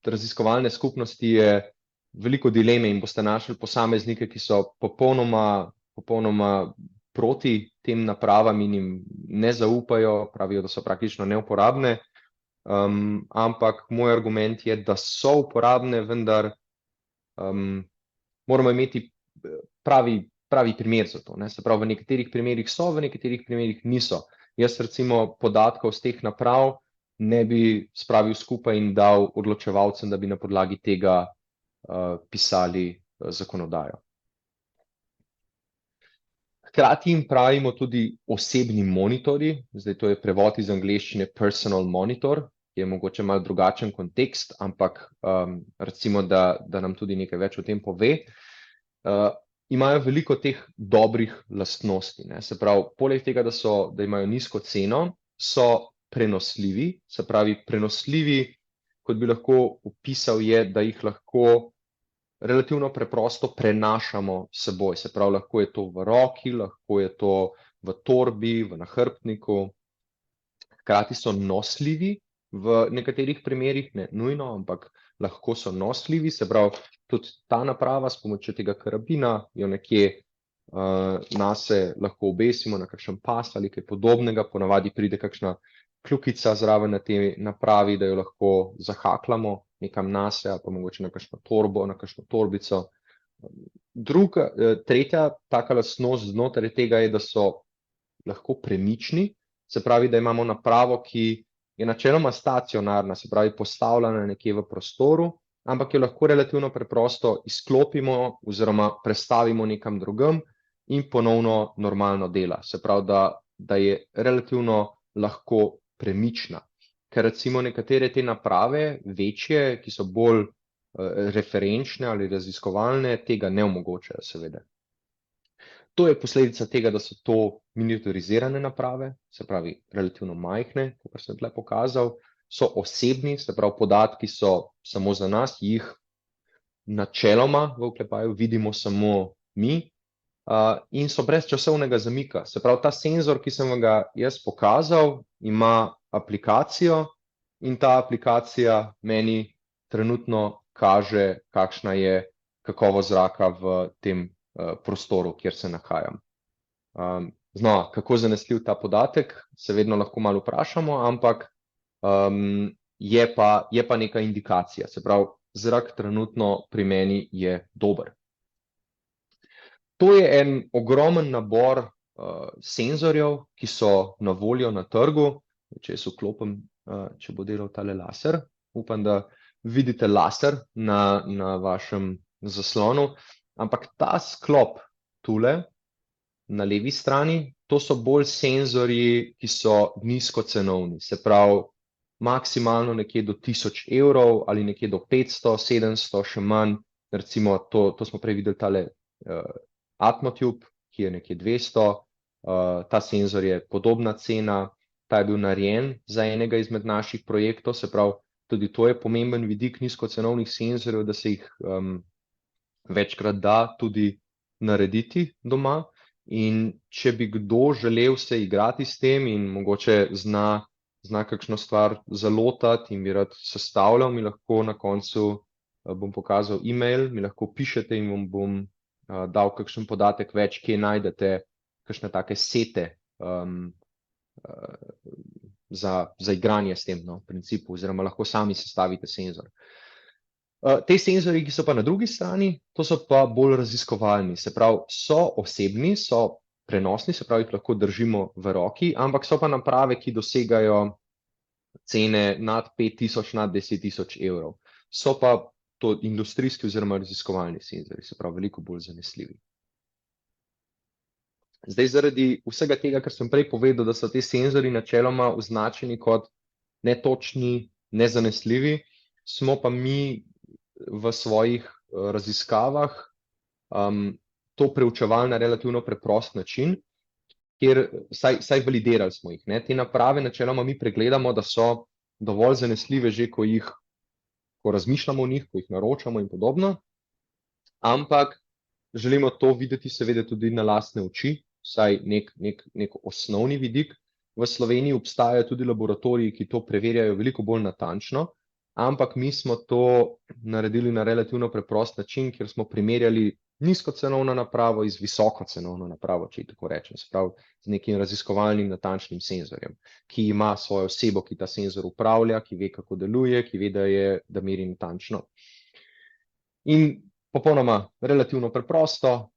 raziskovalne skupnosti je veliko dileme in boste našli posameznike, ki so popolnoma proti tem napravam in jim ne zaupajo, pravijo, da so praktično neuporabne, ampak moj argument je, da so uporabne, vendar moramo imeti pravi primer za to, ne. Se pravi, v nekaterih primerih so, v nekaterih primerih niso. Jaz recimo podatkov z teh naprav ne bi spravil skupaj in dal odločevalcem, da bi na podlagi tega pisali zakonodajo. Hkrati jim pravimo tudi osebni monitorji, zdaj to je prevod iz angleščine personal monitor, ki je mogoče malo drugačen kontekst, ampak recimo, da nam tudi nekaj več o tem pove. Imajo veliko teh dobrih lastnosti, ne. Se pravi, poleg tega, da imajo nizko ceno, so prenosljivi, se pravi, prenosljivi, kot bi lahko opisal, je, da jih lahko relativno preprosto prenašamo s seboj, se pravi, lahko je to v roki, lahko je to v torbi, v nahrbtniku. Hkrati so nosljivi, v nekaterih primerih, ne nujno, ampak lahko so nosljivi, se pravi, tudi ta naprava s pomočjo tega karabina jo nekje nase lahko obesimo na kakšen pas ali kaj podobnega, ponavadi pride kakšna kljukica zraven na tej napravi, da jo lahko zahakljamo nekam nase, ali pa mogoče na kakšno torbo, na kakšno torbico. Tretja taka lastnost znotraj tega je, da so lahko premični, se pravi, da imamo napravo, ki je načeloma stacionarna, se pravi, postavljena nekje v prostoru, ampak jo lahko relativno preprosto izklopimo oziroma prestavimo nekam drugam in ponovno normalno dela. Se pravi, da je relativno lahko premična. Ker recimo nekatere te naprave, večje, ki so bolj referenčne ali raziskovalne, tega ne omogočajo, seveda. To je posledica tega, da so to miniaturizirane naprave, se pravi, relativno majhne, kot sem tle pokazal, so osebni, se pravi, podatki so samo za nas, jih načeloma v oklepaju vidimo samo mi, in so brez časovnega zamika. Se pravi, ta senzor, ki sem vam ga jaz pokazal, ima aplikacijo in ta aplikacija meni trenutno kaže, kakšna je kakovost zraka v tem prostoru, kjer se nahajam. Znova, kako zanesljiv ta podatek, se vedno lahko malo vprašamo, ampak je pa neka indikacija. Se pravi, zrak trenutno pri meni je dober. To je en ogromen nabor senzorjev, ki so na voljo na trgu. Če jaz vklopim, če bo delal tale laser, upam, da vidite laser na vašem zaslonu, ampak ta sklop tule na levi strani, to so bolj senzorji, ki so nizkocenovni. Se pravi, maksimalno nekje do 1000 evrov ali nekje do 500, 700, še manj. Recimo, to smo prej videli tale Atmotube, ki je nekje 200. Ta senzor je podobna cena, ta je bil narejen za enega izmed naših projektov, se pravi, tudi to je pomemben vidik nizkocenovnih senzorjev, da se jih večkrat da tudi narediti doma. In če bi kdo želel se igrati s tem in mogoče zna kakšno stvar zalotati in bi rad sestavljal, mi lahko na koncu bom pokazal e-mail, mi lahko pišete in vam bom dal kakšen podatek več, kje najdete kakšne take sete za igranje s tem, v principu, oziroma lahko sami sestavite senzor. Te senzori, ki so pa na drugi strani, to so pa bolj raziskovalni, se pravi, so osebni, so prenosni, se pravi, jih lahko držimo v roki, ampak so pa naprave, ki dosegajo cene nad 5000, nad 10 000 evrov. So pa to industrijski oziroma raziskovalni senzori, se pravi, veliko bolj zanesljivi. Zdaj, zaradi vsega tega, kar sem prej povedal, da so te senzori načeloma označeni kot netočni, nezanesljivi, smo pa mi v svojih raziskavah to preučevali na relativno preprost način, kjer vsaj validirali smo jih. Te naprave načeloma mi pregledamo, da so dovolj zanesljive že, ko razmišljamo o njih, ko jih naročamo in podobno, ampak želimo to videti seveda tudi na lastne oči, vsaj nek osnovni vidik. V Sloveniji obstajajo tudi laboratoriji, ki to preverjajo veliko bolj natančno, ampak mi smo to naredili na relativno preprost način, kjer smo primerjali nizkocenovno napravo z visokocenovno napravo, če tako rečem, se pravi z nekim raziskovalnim natančnim senzorjem, ki ima svojo osebo, ki ta senzor upravlja, ki ve, kako deluje, ki ve, da meri natančno. In popolnoma relativno preprosto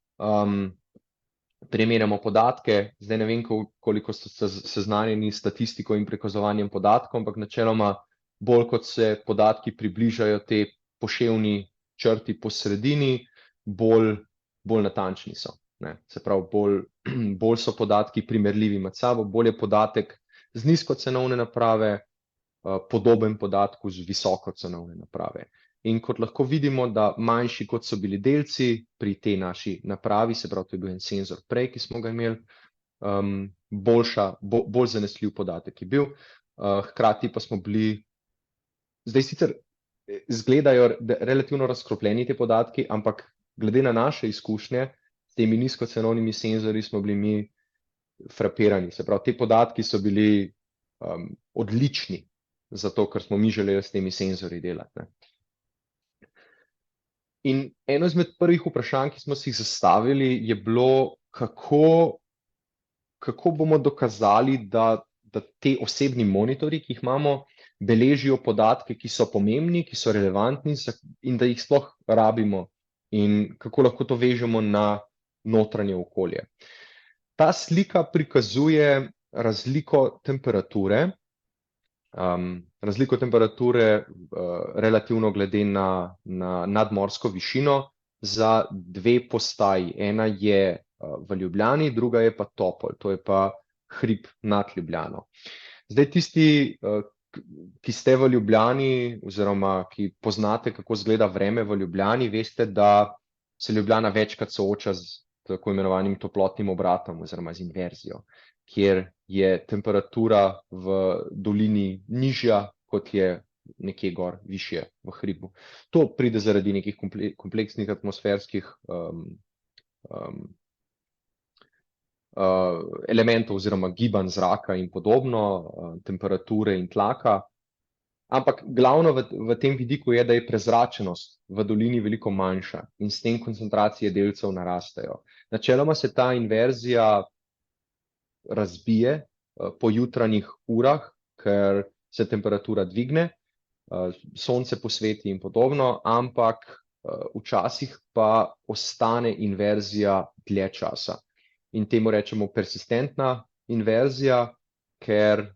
primerjamo podatke. Zdaj ne vem, koliko ste seznanjeni s statistiko in prikazovanjem podatkov, ampak načeloma bolj kot se podatki približajo te poševni črti po sredini, bolj natančni so. Se pravi, bolj so podatki primerljivi med sabo, bolj je podatek z nizkocenovne naprave podoben podatku z visokocenovne naprave. In kot lahko vidimo, da manjši kot so bili delci pri tej naši napravi, se pravi, to je bil en senzor prej, ki smo ga imeli, bolj zanesljiv podatek je bil. Hkrati pa smo bili, zdaj sicer izgledajo relativno razkropljeni te podatki, ampak glede na naše izkušnje s temi nizkocenovnimi senzorji smo bili mi frapirani. Se pravi, te podatki so bili odlični, zato ker smo mi želeli s temi senzorji delati. In eno izmed prvih vprašanj, ki smo si jih zastavili, je bilo, kako bomo dokazali, da te osebni monitorji, ki jih imamo, beležijo podatke, ki so pomembni, ki so relevantni in da jih sploh rabimo in kako lahko to vežemo na notranje okolje. Ta slika prikazuje razliko temperature, relativno glede na nadmorsko višino za dve postaji. Ena je v Ljubljani, druga je pa Topolj, to je pa hrib nad Ljubljano. Zdaj tisti, ki ste v Ljubljani oziroma ki poznate, kako izgleda vreme v Ljubljani, veste, da se Ljubljana večkrat sooča z tako imenovanim toplotnim obratom oziroma z inverzijo, kjer je temperatura v dolini nižja, kot je nekje gor višje v hribu. To pride zaradi nekih kompleksnih atmosferskih elementov oziroma gibanj zraka in podobno, temperature in tlaka. Ampak glavno v tem vidiku je, da je prezračenost v dolini veliko manjša in s tem koncentracije delcev narastejo. Načeloma se ta inverzija razbije po jutranjih urah, ker se temperatura dvigne, sonce posveti in podobno, ampak včasih pa ostane inverzija dlje časa. In temu rečemo persistentna inverzija, ker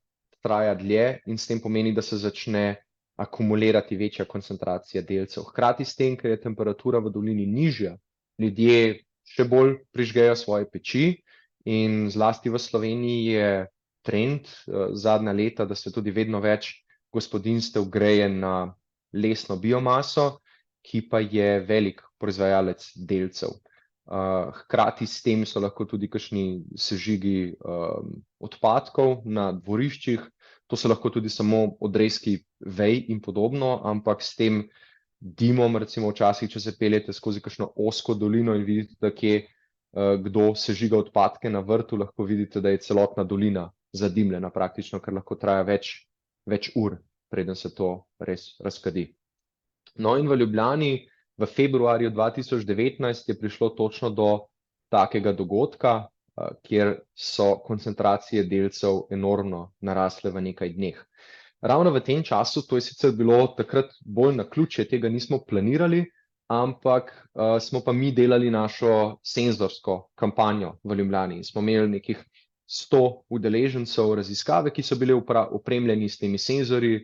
traja dlje in s tem pomeni, da se začne akumulirati večja koncentracija delcev. Hkrati s tem, ker je temperatura v dolini nižja, ljudje še bolj prižgejo svoje peči in zlasti v Sloveniji je trend zadnja leta, da se tudi vedno več gospodinjstev greje na lesno biomaso, ki pa je velik proizvajalec delcev. Hkrati s tem so lahko tudi kakšni sežigi odpadkov na dvoriščih, to so lahko tudi samo odrezki vej in podobno, ampak s tem dimom, recimo včasih, če se peljete skozi kakšno ozko dolino in vidite, da kje kdo sežiga odpadke na vrtu, lahko vidite, da je celotna dolina zadimljena praktično, ker lahko traja več ur, preden se to res razkadi. No in v Ljubljani v februarju 2019 je prišlo točno do takega dogodka, kjer so koncentracije delcev enormno narasle v nekaj dneh. Ravno v tem času, to je sicer bilo takrat bolj naključje, tega nismo planirali, ampak smo pa mi delali našo senzorsko kampanjo v Ljubljani. Smo imeli nekih 100 udeležencev raziskave, ki so bili opremljeni s temi senzorji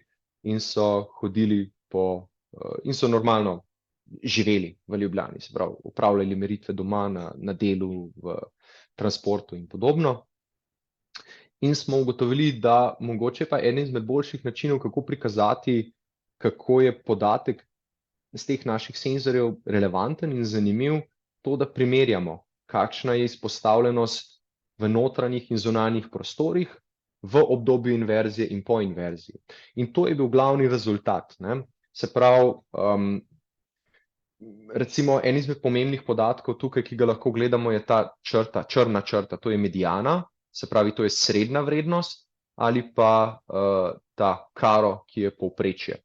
in so hodili in so normalno živeli v Ljubljani, se pravi, upravljali meritve doma, na delu, v transportu in podobno. In smo ugotovili, da mogoče pa eden izmed boljših načinov, kako prikazati, kako je podatek z teh naših senzorjev relevanten in zanimiv, to, da primerjamo, kakšna je izpostavljenost v notranjih in zunanjih prostorih v obdobju inverzije in po inverziji. In to je bil glavni rezultat, ne? Se pravi, recimo en izmed pomembnih podatkov tukaj, ki ga lahko gledamo, je ta črta, črna črta, to je mediana, se pravi, to je srednja vrednost, ali pa ta karo, ki je povprečje.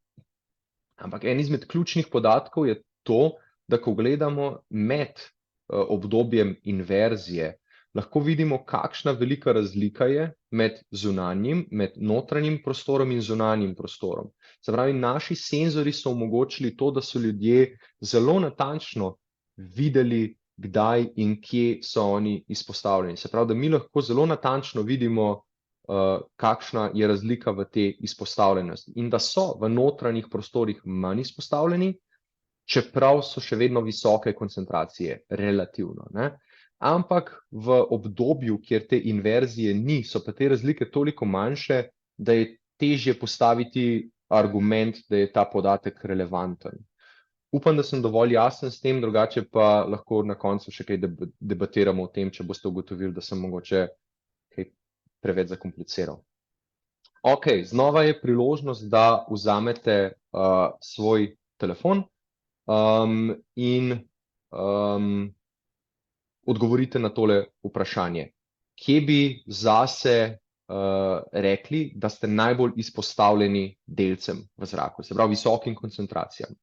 Ampak en izmed ključnih podatkov je to, da ko gledamo med obdobjem inverzije, lahko vidimo, kakšna velika razlika je med zunanjim, med notranjim prostorom in zunanjim prostorom. Se pravi, naši senzorji so omogočili to, da so ljudje zelo natančno videli, kdaj in kje so oni izpostavljeni. Se pravi, da mi lahko zelo natančno vidimo, kakšna je razlika v tej izpostavljenosti in da so v notranjih prostorih manj izpostavljeni, čeprav so še vedno visoke koncentracije, relativno, ne? Ampak v obdobju, kjer te inverzije ni, so pa te razlike toliko manjše, da je težje postaviti argument, da je ta podatek relevanten. Upam, da sem dovolj jasen s tem, drugače pa lahko na koncu še kaj debatiramo o tem, če boste ugotovili, da sem mogoče kaj preveč zakompliciral. Ok, znova je priložnost, da vzamete svoj telefon in odgovorite na tole vprašanje. Kje bi zase rekli, da ste najbolj izpostavljeni delcem v zraku, se pravi visokim koncentracijam?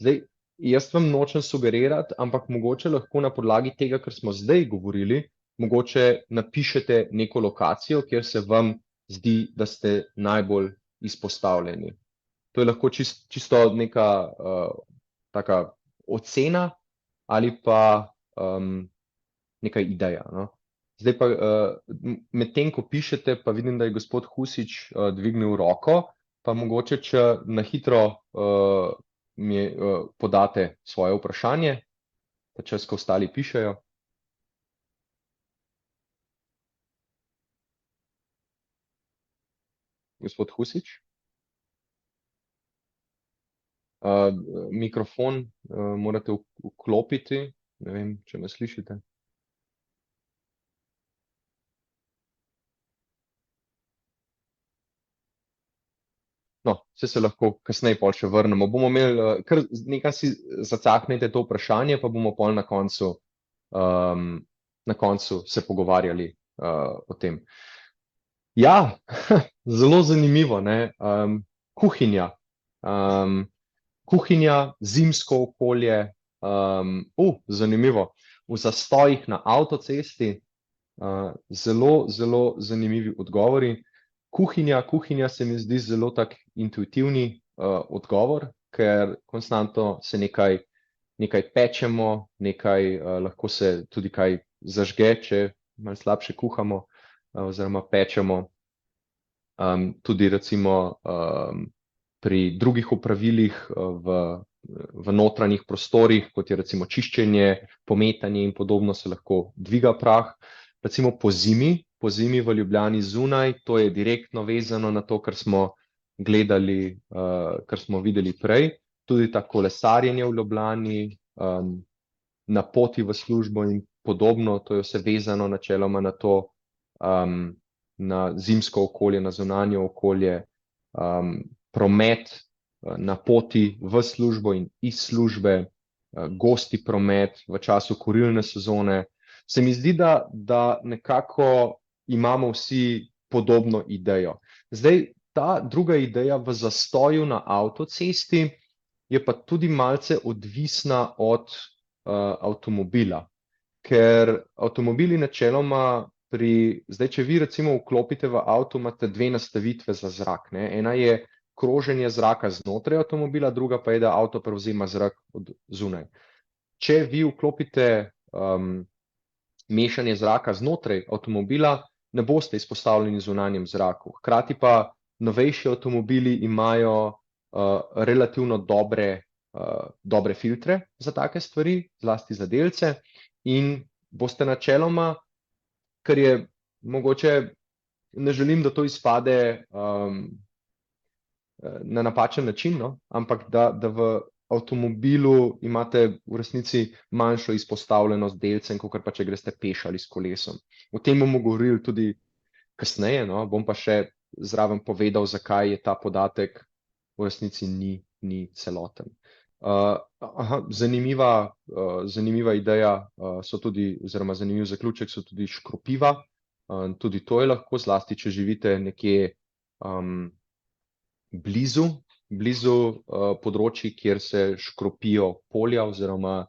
Zdaj, jaz vam nočem sugerirati, ampak mogoče lahko na podlagi tega, kar smo zdaj govorili, mogoče napišete neko lokacijo, kjer se vam zdi, da ste najbolj izpostavljeni. To je lahko čisto neka taka ocena ali pa neka ideja, no? Zdaj pa, medtem ko pišete, pa vidim, da je gospod Husič dvignil roko, pa mogoče, če na hitro mi podate svoje vprašanje, pa čas, ko ostali pišejo. Gospod Husič? Mikrofon morate vklopiti, ne vem, če me slišite. No, se lahko kasneje pol še vrnemo. Bomo imeli, kar nekaj si zacaknete to vprašanje, pa bomo pol na koncu se pogovarjali o tem. Ja, zelo zanimivo, ne? Kuhinja. Kuhinja, zimsko okolje, zanimivo. V zastojih na avtocesti, zelo, zelo zanimivi odgovori. Kuhinja se mi zdi zelo tak intuitivni odgovor, ker konstantno se nekaj pečemo, lahko se tudi kaj zažge, če malo slabše kuhamo oziroma pečemo. Tudi recimo pri drugih opravilih v notranjih prostorih, kot je recimo čiščenje, pometanje in podobno, se lahko dviga prah. Recimo po zimi v Ljubljani zunaj, to je direktno vezano na to, kar smo gledali, kar smo videli prej, tudi ta kolesarjenje v Ljubljani, na poti v službo in podobno, to je vse vezano načeloma na to, na zimsko okolje, na zunanje okolje, promet na poti v službo in iz službe, gosti promet v času kurilne sezone. Se mi zdi, da nekako imamo vsi podobno idejo. Zdaj, ta druga ideja v zastoju na avtocesti je pa tudi malce odvisna od avtomobila, ker avtomobili načeloma zdaj, če vi recimo vklopite v avto, imate dve nastavitve za zrak, ne? Ena je kroženje zraka znotraj avtomobila, druga pa je, da avto prevzema zrak od zunaj. Če vi vklopite mešanje zraka znotraj avtomobila, ne boste izpostavljeni zunanjem zraku. Hkrati pa novejši avtomobili imajo relativno dobre filtre za take stvari, zlasti za delce, in boste načeloma, ker je mogoče, ne želim, da to izpade na napačen način, no? Ampak da v avtomobilu imate v resnici manjšo izpostavljenost delcem, kakor pa če greste peš ali s kolesom. O tem bomo govorili tudi kasneje, no? Bom pa še zraven povedal, zakaj je ta podatek v resnici ni celoten. Zanimiva ideja so tudi, oziroma zanimiv zaključek so tudi škropiva. Tudi to je lahko, zlasti če živite nekje blizu področji, kjer se škropijo polja oziroma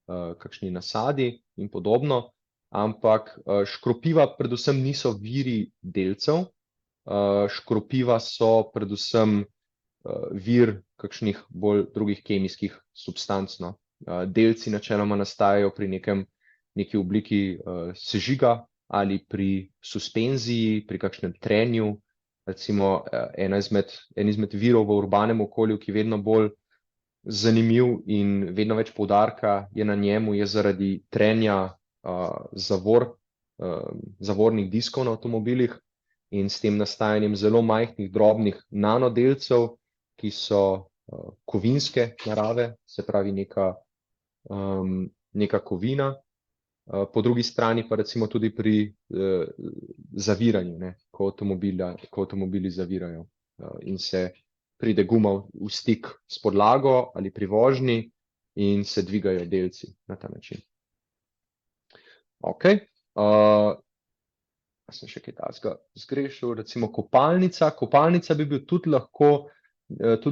kakšni nasadi in podobno. Ampak škropiva predvsem niso viri delcev, škropiva so predvsem vir kakšnih bolj drugih kemijskih substanc, no. Delci načeloma nastajajo pri neki obliki sežiga ali pri suspenziji, pri kakšnem trenju. Recimo en izmed virov v urbanem okolju, ki je vedno bolj zanimiv in vedno več poudarka je na njemu, je zaradi trenja zavornih diskov na avtomobilih in s tem nastajanjem zelo majhnih, drobnih nanodelcev, ki so kovinske narave, se pravi neka kovina. Po drugi strani pa recimo tudi pri zaviranju, ne, ko avtomobili zavirajo in se pride guma v stik s podlago ali pri vožnji in se dvigajo delci na ta način. Ok, sem še kaj takega zgrešil, recimo kopalnica. Kopalnica bi bil tudi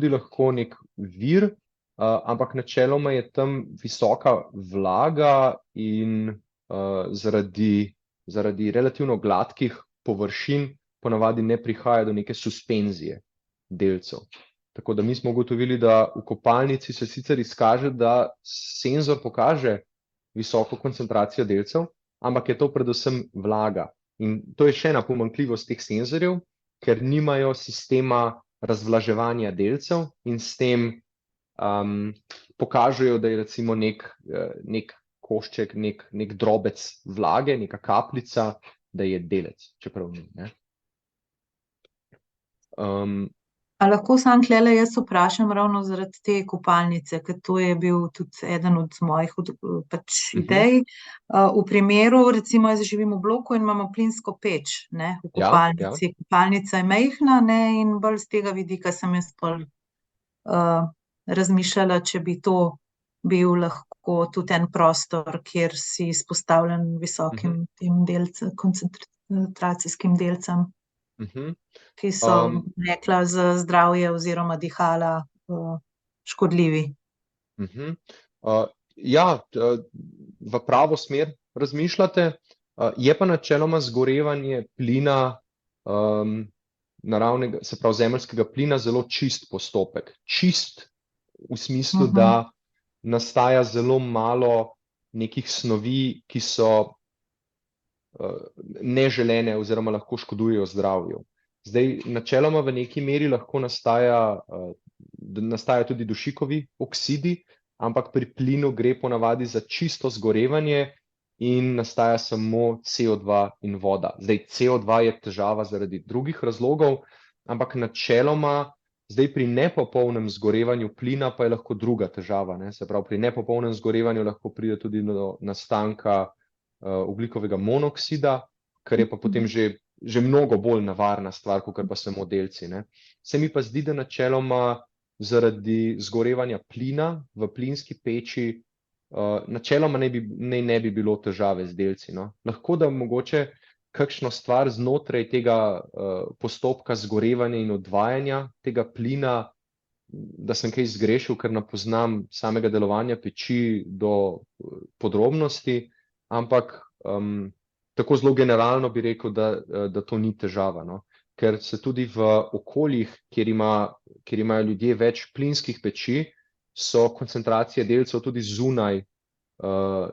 lahko nek vir, ampak načeloma je tam visoka vlaga in zaradi relativno gladkih površin ponavadi ne prihaja do neke suspenzije delcev. Tako da mi smo ugotovili, da v kopalnici se sicer izkaže, da senzor pokaže visoko koncentracijo delcev, ampak je to predvsem vlaga. In to je še ena pomanjkljivost teh senzorjev, ker nimajo sistema razvlaževanja delcev in s tem pokažejo, da je recimo nek košček, nek drobec vlage, neka kapljica, da je delec, čeprav ni, ne. A lahko samo tlele jaz vprašam ravno zaradi te kopalnice, ker to je bil tudi eden od mojih idej. V primeru, recimo jaz živim v bloku in imamo plinsko peč, ne, v kopalnici. Kopalnica je majhna, ne, in bolj z tega vidika sem jaz pol razmišljala, če bi to bil lahko tudi en prostor, kjer si izpostavljen visokim tem delcem, koncentracijskim delcem, ki so, rekla, za zdravje oziroma dihala škodljivi. Ja, v pravo smer razmišljate. Je pa načeloma zgorevanje plina naravnega, se pravi zemeljskega plina, zelo čist postopek. Čist v smislu, da nastaja zelo malo nekih snovi, ki so neželene oziroma lahko škodujejo zdravju. Zdaj, načeloma v neki meri lahko nastajajo tudi dušikovi oksidi, ampak pri plinu gre ponavadi za čisto zgorevanje in nastaja samo CO2 in voda. Zdaj, CO2 je težava zaradi drugih razlogov, ampak načeloma Zdaj pri nepopolnem zgorevanju plina pa je lahko druga težava, ne? Se pravi, pri nepopolnem zgorevanju lahko pride tudi do nastanka ogljikovega monoksida, kar je pa potem že mnogo bolj nevarna stvar, kakor pa samo delci, ne? Se mi pa zdi, da načeloma zaradi zgorevanja plina v plinski peči načeloma ne bi bilo težave z delci, no. Lahko da mogoče kakšno stvar znotraj tega postopka zgorevanja in odvajanja tega plina, da sem kaj zgrešil, ker ne poznam samega delovanja peči do podrobnosti, ampak tako zelo generalno bi rekel, da to ni težava, no. Ker se tudi v okoljih, kjer imajo ljudje več plinskih peči, so koncentracije delcev tudi zunaj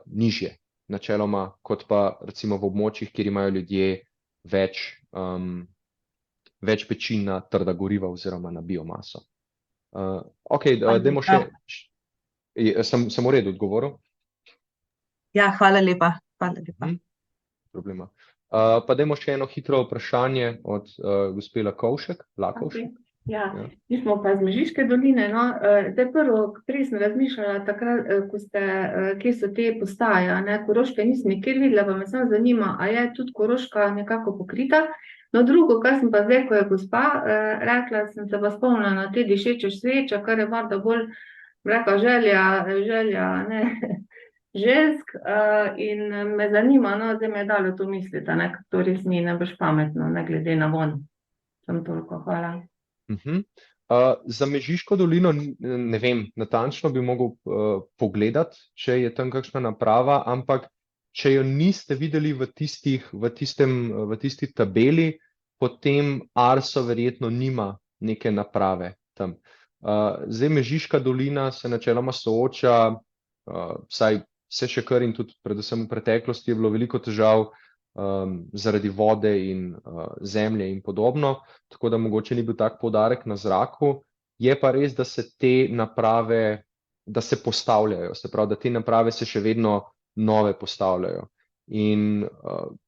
nižje, načeloma, kot pa recimo v območjih, kjer imajo ljudje več peči na trda goriva oziroma na biomaso. Dajmo še... Sem v redu odgovoril? Ja, hvala lepa. Hvala lepa. Problema. Pa dajmo še eno hitro vprašanje od gospe Lakovšek. Ja, mi smo pa iz Mežiške doline, no. Zdaj prvo, prej sem razmišljala takrat, kje so te postaje, ne, Koroške nisem nikjer videla, pa me samo zanima, a je tudi Koroška nekako pokrita. No, drugo, kar sem pa zdaj, ko je gospa rekla, sem se pa spomnila na te dišeče sveče, kar je morda bolj, rekla, želja, ne, žensk, in me zanima, no, zdaj me je dalo to misliti, ne, ker to res ni najbolj pametno, ne glede na von. Sem toliko, hvala. Za Mežiško dolino, ne vem, natančno bi mogel pogledati, če je tam kakšna naprava, ampak če jo niste videli v tisti tabeli, potem Arso verjetno nima neke naprave tam. Zdaj Mežiška dolina se načeloma sooča, vsaj se še kar in tudi predvsem v preteklosti je bilo veliko težav zaradi vode in zemlje in podobno, tako da mogoče ni bil tak poudarek na zraku. Je pa res, da se te naprave, da se postavljajo, se pravi, da te naprave se še vedno nove postavljajo. In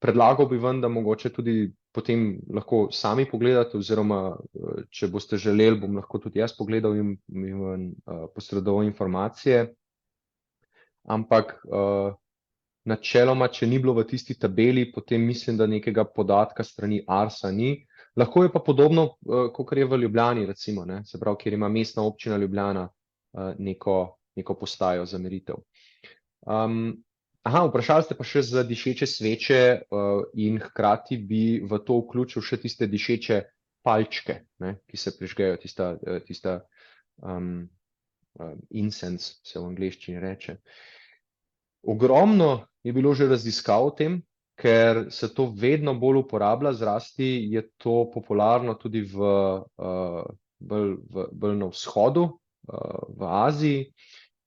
predlagal bi vam, da mogoče tudi potem lahko sami pogledate, oziroma če boste želeli, bom lahko tudi jaz pogledal in vam posredoval informacije. Ampak načeloma, če ni bilo v tisti tabeli, potem mislim, da nekega podatka strani Arsa ni. Lahko je pa podobno, kakor je v Ljubljani, recimo, ne? Se pravi, kjer ima Mestna občina Ljubljana neko postajo za meritev. Vprašali ste pa še za dišeče sveče in hkrati bi v to vključil še tiste dišeče palčke, ne? Ki se prižgejo, tista incense se v angleščini reče. Ogromno je bilo že raziskav o tem, ker se to vedno bolj uporablja, zrasti je to popularno tudi bolj na vzhodu, v Aziji.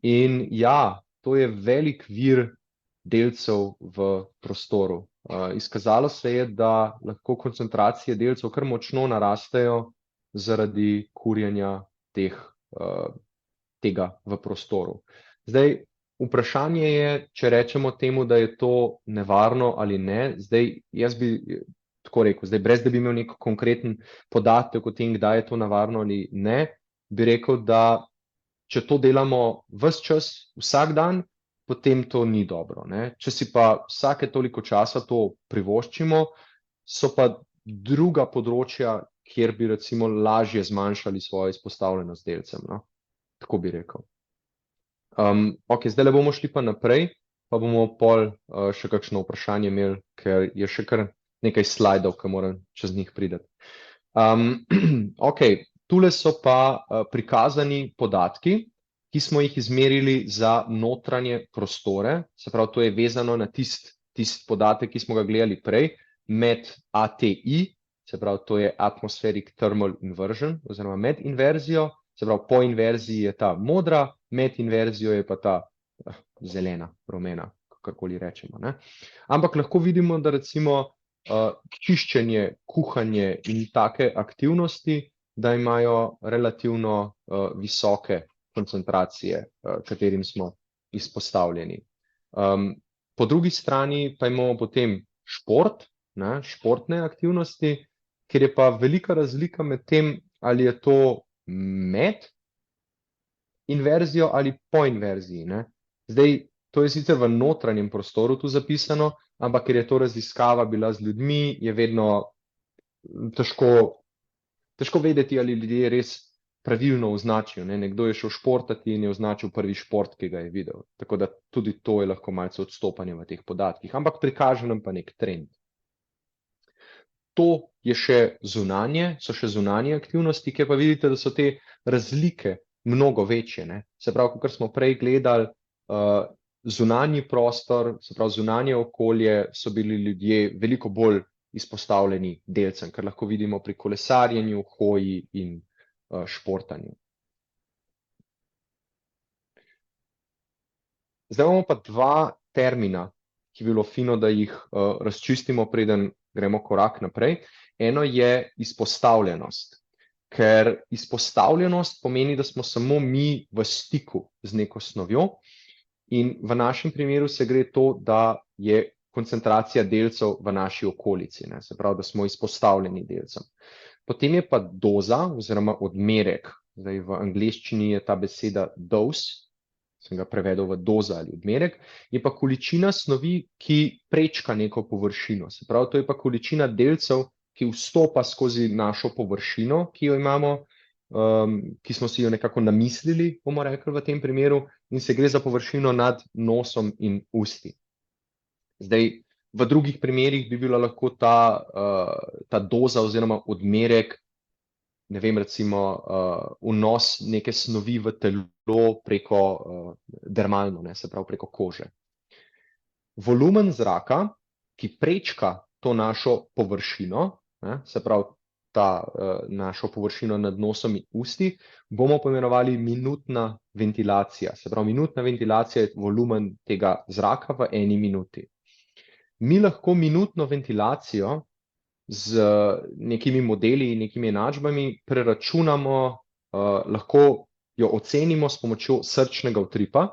In ja, to je velik vir delcev v prostoru. Izkazalo se je, da lahko koncentracije delcev kar močno narastejo zaradi kurjenja tega v prostoru. Zdaj, vprašanje je, če rečemo temu, da je to nevarno ali ne. Zdaj, jaz bi tako rekel, zdaj brez da bi imel nek konkreten podatek o tem, kdaj je to nevarno ali ne, bi rekel, da če to delamo ves čas, vsak dan, potem to ni dobro, ne. Če si pa vsake toliko časa to privoščimo, so pa druga področja, kjer bi recimo lažje zmanjšali svojo izpostavljenost delcem, no. Tako bi rekel. Zdajle bomo šli pa naprej, pa bomo pol še kakšno vprašanje imeli, ker je še kar nekaj slajdov, ki moram čez njih priti. Tule so pa prikazani podatki, ki smo jih izmerili za notranje prostore, se pravi, to je vezano na tisti podatek, ki smo ga gledali prej, med ATI, se pravi, to je Atmospheric Thermal Inversion, oziroma med inverzijo, se pravi, po inverziji je ta modra, med inverzijo je pa ta zelena, rumena, kakorkoli rečemo, ne. Ampak lahko vidimo, da recimo čiščenje, kuhanje in take aktivnosti, da imajo relativno visoke koncentracije, katerim smo izpostavljeni. Po drugi strani pa imamo potem šport, ne, športne aktivnosti, kjer je pa velika razlika med tem, ali je to med inverzijo ali po inverziji, ne. Zdaj, to je sicer v notranjem prostoru tu zapisano, ampak ker je to raziskava bila z ljudmi, je vedno težko vedeti, ali ljudje res pravilno označijo, ne. Nekdo je šel športati in je označil prvi šport, ki ga je videl. Tako da tudi to je lahko malce odstopanje v teh podatkih, ampak prikaže nam pa nek trend. To je so še zunanje aktivnosti, kjer pa vidite, da so te razlike mnogo večje, ne. Se pravi, kakor smo prej gledali, zunanji prostor, se pravi zunanje okolje, so bili ljudje veliko bolj izpostavljeni delcem, kar lahko vidimo pri kolesarjenju, hoji in športanju. Zdaj imamo pa dva termina, ki bi bilo fino, da jih razčistimo, preden gremo korak naprej. Eno je izpostavljenost, ker izpostavljenost pomeni, da smo samo mi v stiku z neko snovjo, in v našem primeru se gre to, da je koncentracija delcev v naši okolici, ne, se pravi, da smo izpostavljeni delcem. Potem je pa doza oziroma odmerek, zdaj v angleščini je ta beseda dose, sem ga prevedel v doza ali odmerek, je pa količina snovi, ki prečka neko površino, se pravi, to je pa količina delcev, ki vstopa skozi našo površino, ki jo imamo, ki smo si jo nekako namislili, bomo rekli v tem primeru, in se gre za površino nad nosom in usti. Zdaj, v drugih primerih bi bila lahko ta doza oziroma odmerek, ne vem, recimo vnos neke snovi v telo preko dermalno, ne, se pravi preko kože. Volumen zraka, ki prečka to našo površino, ne, se pravi našo površino nad nosom in usti, bomo poimenovali minutna ventilacija. Se pravi, minutna ventilacija je volumen tega zraka v 1 minuti. Mi lahko minutno ventilacijo z nekimi modeli in nekimi enačbami preračunamo, lahko jo ocenimo s pomočjo srčnega utripa,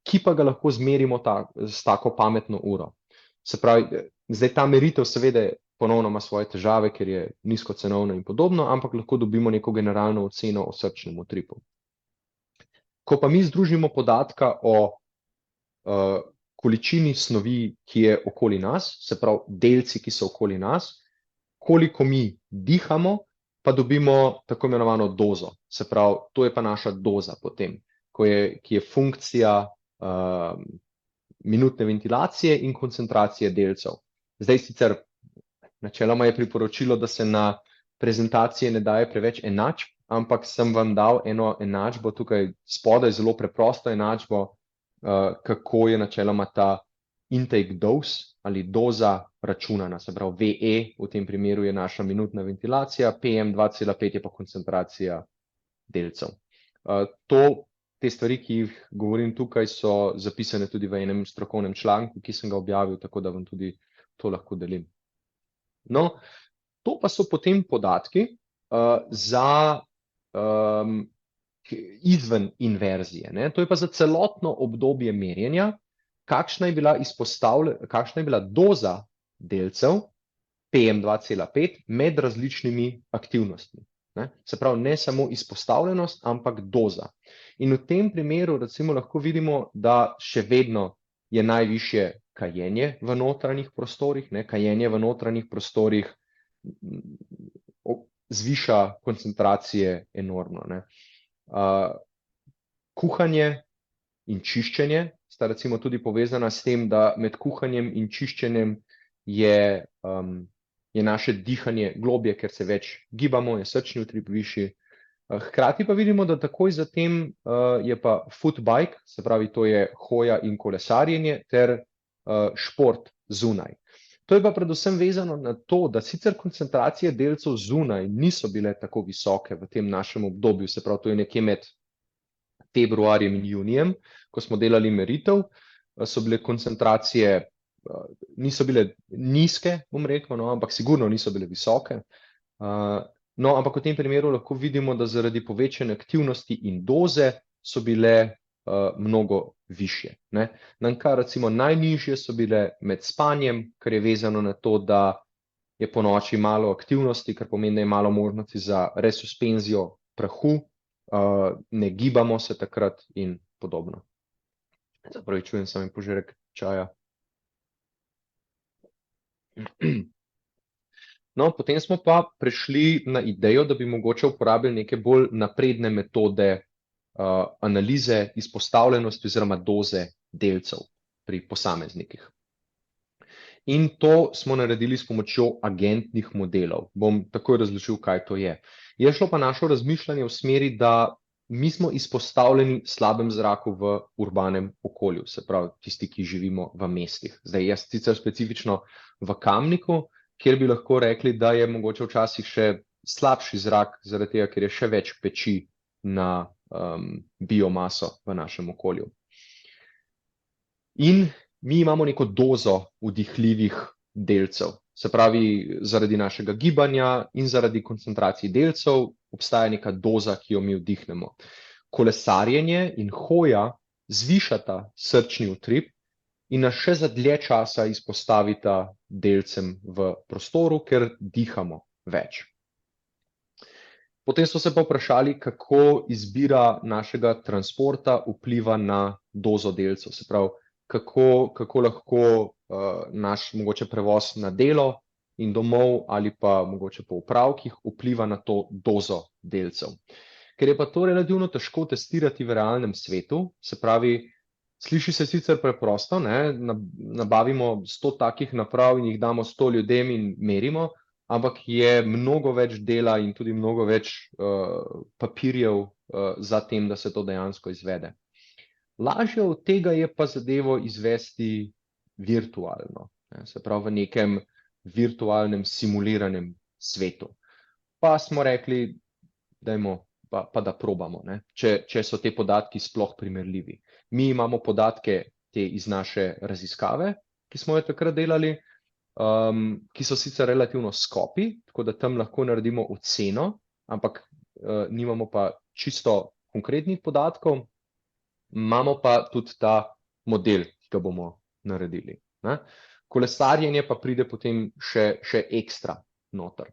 ki pa ga lahko zmerimo s tako pametno uro. Se pravi, zdaj ta meritev seveda ponovno ima svoje težave, ker je nizkocenovna in podobno, ampak lahko dobimo neko generalno oceno o srčnem utripu. Ko pa mi združimo podatka o količini snovi, ki je okoli nas, se pravi delci, ki so okoli nas, koliko mi dihamo, pa dobimo tako imenovano dozo. Se pravi, to je pa naša doza potem, ki je funkcija minutne ventilacije in koncentracije delcev. Zdaj sicer načeloma je priporočilo, da se na prezentacije ne daje preveč enačb, ampak sem vam dal eno enačbo tukaj spodaj, zelo preprosto enačbo, kako je načeloma ta intake dose ali doza računana, se pravi VE v tem primeru je naša minutna ventilacija, PM2,5 je pa koncentracija delcev. Te stvari, ki jih govorim tukaj, so zapisane tudi v enem strokovnem članku, ki sem ga objavil, tako da vam tudi to lahko delim. No, to pa so potem podatki za izven inverzije, ne. To je pa za celotno obdobje merjenja, kakšna je bila doza delcev PM2,5 med različnimi aktivnostmi, ne. Se pravi, ne samo izpostavljenost, ampak doza. In v tem primeru recimo lahko vidimo, da še vedno je najvišje kajenje v notranjih prostorih, ne. Kajenje v notranjih prostorih zviša koncentracije enormno, ne. Kuhanje in čiščenje sta recimo tudi povezana s tem, da med kuhanjem in čiščenjem je naše dihanje globje, ker se več gibamo, je srčni utrip višji. Hkrati pa vidimo, da takoj zatem je pa foot bike, se pravi, to je hoja in kolesarjenje ter šport zunaj. To je pa predvsem vezano na to, da sicer koncentracije delcev zunaj niso bile tako visoke v tem našem obdobju, se pravi, to je nekje med februarjem in junijem, ko smo delali meritev, so bile koncentracije, niso bile nizke, bom rekel, no, ampak sigurno niso bile visoke. No, ampak v tem primeru lahko vidimo, da zaradi povečane aktivnosti in doze so bile mnogo višje, ne. Kar recimo najnižje so bile med spanjem, kar je vezano na to, da je ponoči malo aktivnosti, kar pomeni, da je malo možnosti za resuspenzijo prahu ne gibamo se takrat in podobno. Zapravičujem, sem jim požirek čaja. No, potem smo pa prišli na idejo, da bi mogoče uporabili neke bolj napredne metode analize izpostavljenosti oziroma doze delcev pri posameznikih. In to smo naredili s pomočjo agentnih modelov. Bom takoj razložil, kaj to je. Je šlo pa naše razmišljanje v smeri, da mi smo izpostavljeni slabem zraku v urbanem okolju, se pravi tisti, ki živimo v mestih. Zdaj, jaz sicer specifično v Kamniku, kjer bi lahko rekli, da je mogoče včasih še slabši zrak, zaradi tega, ker je še več peči na biomaso v našem okolju. In mi imamo neko dozo vdihljivih delcev. Se pravi, zaradi našega gibanja in zaradi koncentracij delcev obstaja neka doza, ki jo mi vdihnemo. Kolesarjenje in hoja zvišata srčni utrip in nas še za dlje časa izpostavita delcem v prostoru, ker dihamo več. Potem so se pa vprašali, kako izbira našega transporta vpliva na dozo delcev. Se pravi, kako lahko naš mogoče prevoz na delo in domov ali pa mogoče po opravkih vpliva na to dozo delcev. Ker je pa to relativno težko testirati v realnem svetu, se pravi, sliši se sicer preprosto, nabavimo 100 takih naprav in jih damo 100 ljudem in merimo, ampak je mnogo več dela in tudi mnogo več papirjev za tem, da se to dejansko izvede. Lažje od tega je pa zadevo izvesti virtualno, se pravi v nekem virtualnem simuliranem svetu. Pa smo rekli, dajmo pa da probamo, če so te podatki sploh primerljivi. Mi imamo podatke te iz naše raziskave, ki smo jo takrat delali, ki so sicer relativno skopi, tako da tam lahko naredimo oceno, ampak nimamo pa čisto konkretnih podatkov. Imamo pa tudi ta model, ki ga bomo naredili. Kolesarjenje pa pride potem še ekstra noter.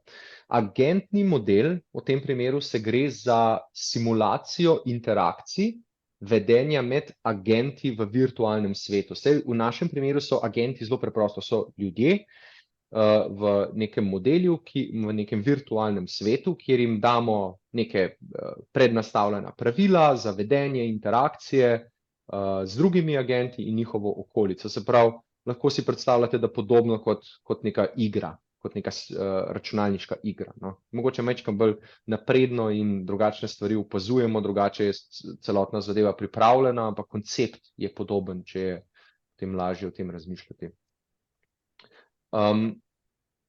Agentni model, v tem primeru se gre za simulacijo interakcij vedenja med agenti v virtualnem svetu. V našem primeru so agenti zelo preprosto, so ljudje v nekem modelu, v nekem virtualnem svetu, kjer jim damo neke prednastavljena pravila za vedenje, interakcije z drugimi agenti in njihovo okolico. Se pravi, lahko si predstavljate, da podobno kot neka igra, kot neka računalniška igra. Mogoče majčkeno bolj napredno in drugačne stvari opazujemo, drugače je celotna zadeva pripravljena, ampak koncept je podoben, če je potem lažje o tem razmišljati.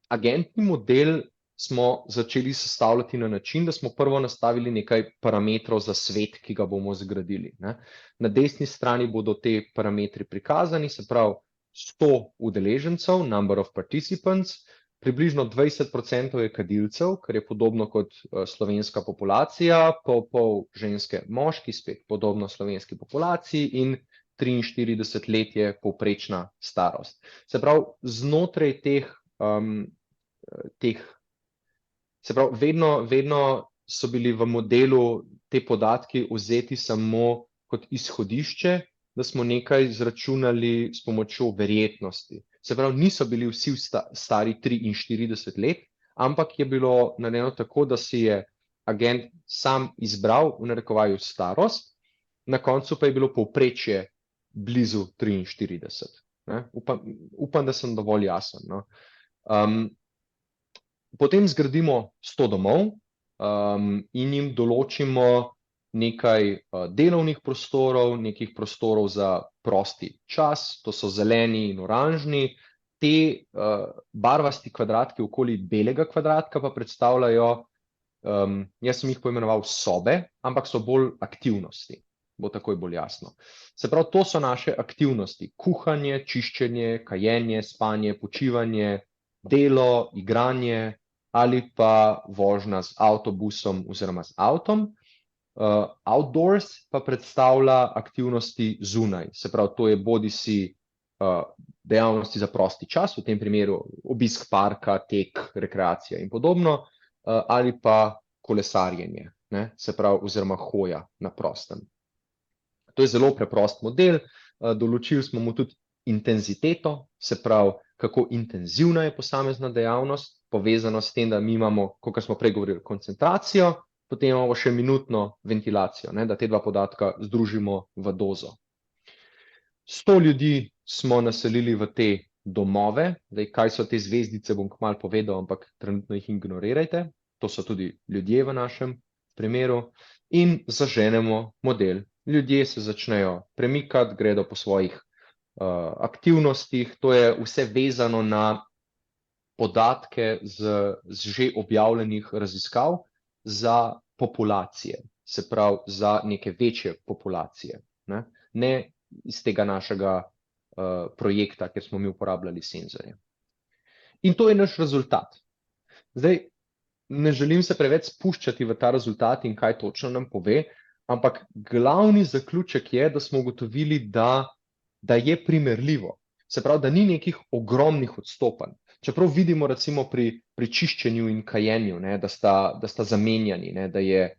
Agentni model smo začeli sestavljati na način, da smo prvo nastavili nekaj parametrov za svet, ki ga bomo zgradili. Na desni strani bodo te parametri prikazani, se pravi 100 udeležencev, number of participants, približno 20% je kadilcev, kar je podobno kot slovenska populacija, pol ženske moški, spet podobno slovenski populaciji in 43 let je povprečna starost. Se pravi, znotraj se pravi, vedno so bili v modelu te podatki vzeti samo kot izhodišče, da smo nekaj izračunali s pomočjo verjetnosti. Se pravi, niso bili vsi stari 43 let, ampak je bilo narejeno tako, da si je agent sam izbral v narekovaju starost, na koncu pa je bilo povprečje blizu 43. Upam, da sem dovolj jasen. Potem zgradimo 100 domov in jim določimo nekaj delovnih prostorov, nekih prostorov za prosti čas, to so zeleni in oranžni. Te barvasti kvadratki okoli belega kvadratka pa predstavljajo, jaz sem jih poimenoval sobe, ampak so bolj aktivnosti, bo takoj bolj jasno. Se pravi, to so naše aktivnosti, kuhanje, čiščenje, kajenje, spanje, počivanje, delo, igranje ali pa vožnja z avtobusom oziroma z avtom. Outdoors pa predstavlja aktivnosti zunaj, se pravi, to je bodisi dejavnosti za prosti čas, v tem primeru obisk parka, tek, rekreacija in podobno, ali pa kolesarjenje. ne, se pravi, oziroma hoja na prostem. To je zelo preprost model, določili smo mu tudi intenziteto, se pravi, kako intenzivna je posamezna dejavnost, povezano s tem, da mi imamo, kot smo prej govorili, koncentracijo, potem imamo še minutno ventilacijo, ne, da te dva podatka združimo v dozo. 100 ljudi smo naselili v te domove, zdaj, kaj so te zvezdice, bom kmalu povedal, ampak trenutno jih ignorirajte, to so tudi ljudje v našem primeru, in zaženemo model. Ljudje se začnejo premikati, gredo po svojih aktivnostih, to je vse vezano na podatke z že objavljenih raziskav za populacije, se pravi za neke večje populacije, ne iz tega našega projekta, kjer smo mi uporabljali senzorje. In to je naš rezultat. Zdaj, ne želim se preveč spuščati v ta rezultat in kaj točno nam pove, ampak glavni zaključek je, da smo ugotovili, da je primerljivo. Se pravi, da ni nekih ogromnih odstopanj. Čeprav vidimo recimo pri čiščenju in kajenju, ne, da sta zamenjani, ne, da je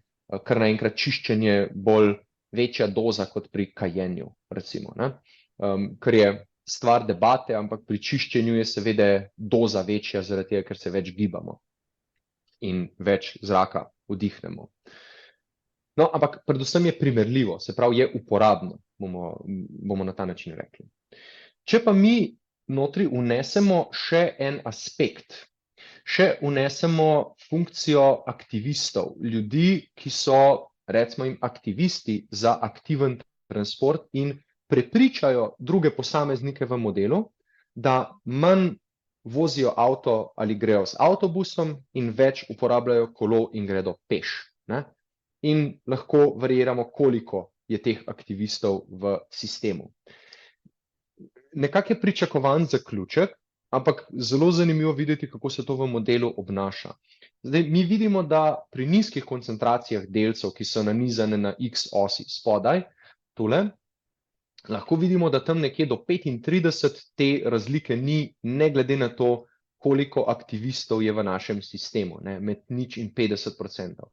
kar naenkrat čiščenje bolj večja doza kot pri kajenju, recimo, ne. Kar je stvar debate, ampak pri čiščenju je seveda doza večja, zaradi tega, ker se več gibamo in več zraka vdihnemo. No, ampak predvsem je primerljivo, se pravi, je uporabno, bomo na ta način rekli. Če pa mi notri vnesemo še en aspekt, še vnesemo funkcijo aktivistov, ljudi, ki so, recimo jim, aktivisti za aktiven transport in prepričajo druge posameznike v modelu, da manj vozijo avto ali grejo z avtobusom in več uporabljajo kolo in gredo peš, ne? In lahko variiramo, koliko je teh aktivistov v sistemu. Nekako je pričakovan zaključek, ampak zelo zanimivo videti, kako se to v modelu obnaša. Zdaj, mi vidimo, da pri nizkih koncentracijah delcev, ki so nanizane na X osi spodaj, tule, lahko vidimo, da tam nekje do 35 te razlike ni, ne glede na to, koliko aktivistov je v našem sistemu, ne, med 0 in 50%.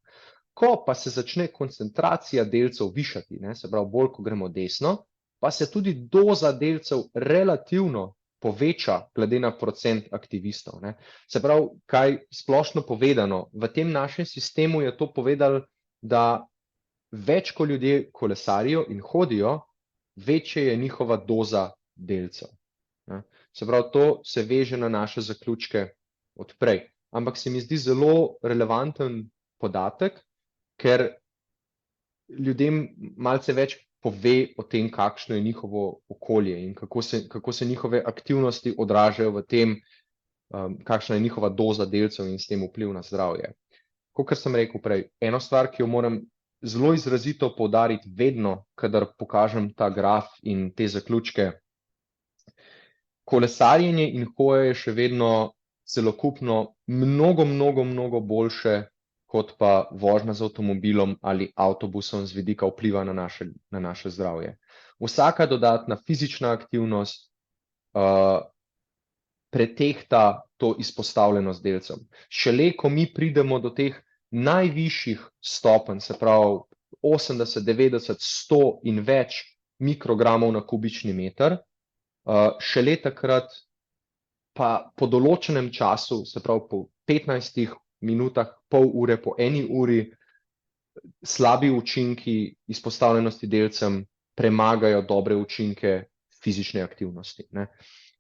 Ko pa se začne koncentracija delcev višati, ne, se pravi, bolj, ko gremo desno, pa se tudi doza delcev relativno poveča glede na procent aktivistov, ne. Se pravi, kaj splošno povedano, v tem našem sistemu je to povedalo, da več, ko ljudje kolesarijo in hodijo, večja je njihova doza delcev, ne. Se pravi, to se veže na naše zaključke od prej. Ampak se mi zdi zelo relevanten podatek, ker ljudem malce več pove o tem, kakšno je njihovo okolje in kako se njihove aktivnosti odražajo v tem, kakšna je njihova doza delcev in s tem vpliv na zdravje. Kakor sem rekel prej, eno stvar, ki jo moram zelo izrazito poudariti vedno, kadar pokažem ta graf in te zaključke, kolesarjenje in hoja je še vedno celokupno mnogo boljše kot pa vožnja z avtomobilom ali avtobusom z vidika vpliva na naše zdravje. Vsaka dodatna fizična aktivnost pretehta to izpostavljenost delcem. Šele, ko mi pridemo do teh najvišjih stopenj, se pravi 80, 90, 100 in več mikrogramov na kubični meter, šele takrat pa po določenem času, se pravi po 15 minutah, pol ure, po 1 uri, slabi učinki izpostavljenosti delcem premagajo dobre učinke fizične aktivnosti, ne.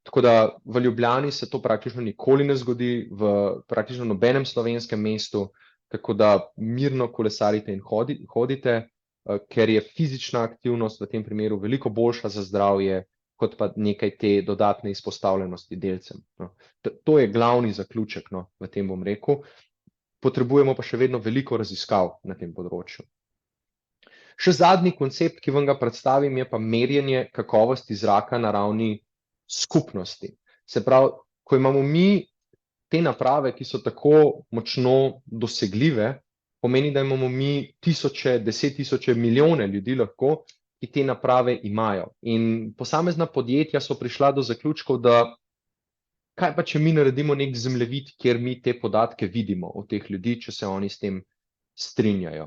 Tako da v Ljubljani se to praktično nikoli ne zgodi, v praktično nobenem slovenskem mestu, tako da mirno kolesarite in hodite, ker je fizična aktivnost v tem primeru veliko boljša za zdravje, kot pa nekaj te dodatne izpostavljenosti delcem, no. To je glavni zaključek, no, v tem bom rekel. Potrebujemo pa še vedno veliko raziskav na tem področju. Še zadnji koncept, ki vam ga predstavim, je pa merjenje kakovosti zraka na ravni skupnosti. Se pravi, ko imamo mi te naprave, ki so tako močno dosegljive, pomeni, da imamo mi tisoče, 10 tisoče, milijone ljudi lahko, ki te naprave imajo. In posamezna podjetja so prišla do zaključkov, da kaj pa, če mi naredimo nek zemljevid, kjer mi te podatke vidimo od teh ljudi, če se oni s tem strinjajo.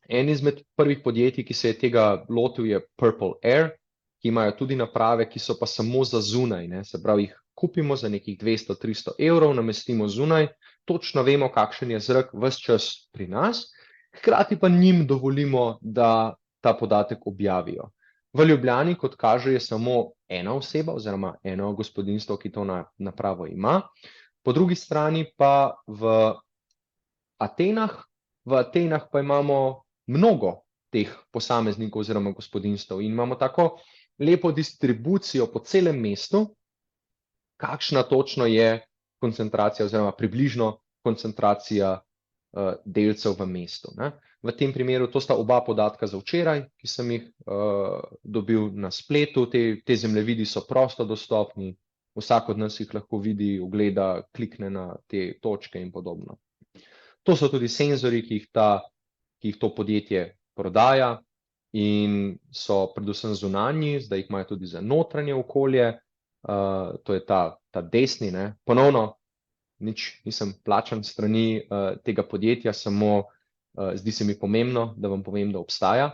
En izmed prvih podjetij, ki se je tega lotil, je Purple Air, ki imajo tudi naprave, ki so pa samo za zunaj, ne? Se pravi, jih kupimo za nekih 200-300 evrov, namestimo zunaj, točno vemo, kakšen je zrak ves čas pri nas, hkrati pa njim dovolimo, da ta podatek objavijo. V Ljubljani, kot kaže, je samo ena oseba oziroma eno gospodinjstvo, ki to napravo ima. Po drugi strani pa v Atenah pa imamo mnogo teh posameznikov oziroma gospodinjstev in imamo tako lepo distribucijo po celem mestu, kakšna točno je koncentracija oziroma približno koncentracija delcev v mestu, ne. V tem primeru to sta oba podatka za včeraj, ki sem jih dobil na spletu. Te zemljevidi so prosto dostopni, vsak od nas jih lahko vidi, ogleda, klikne na te točke in podobno. To so tudi senzorji, ki jih to podjetje prodaja in so predvsem zunanji, zdaj jih imajo tudi za notranje okolje, to je ta desni, ne. Ponovno, nič nisem plačan s strani tega podjetja, samo zdi se mi pomembno, da vam povem, da obstaja.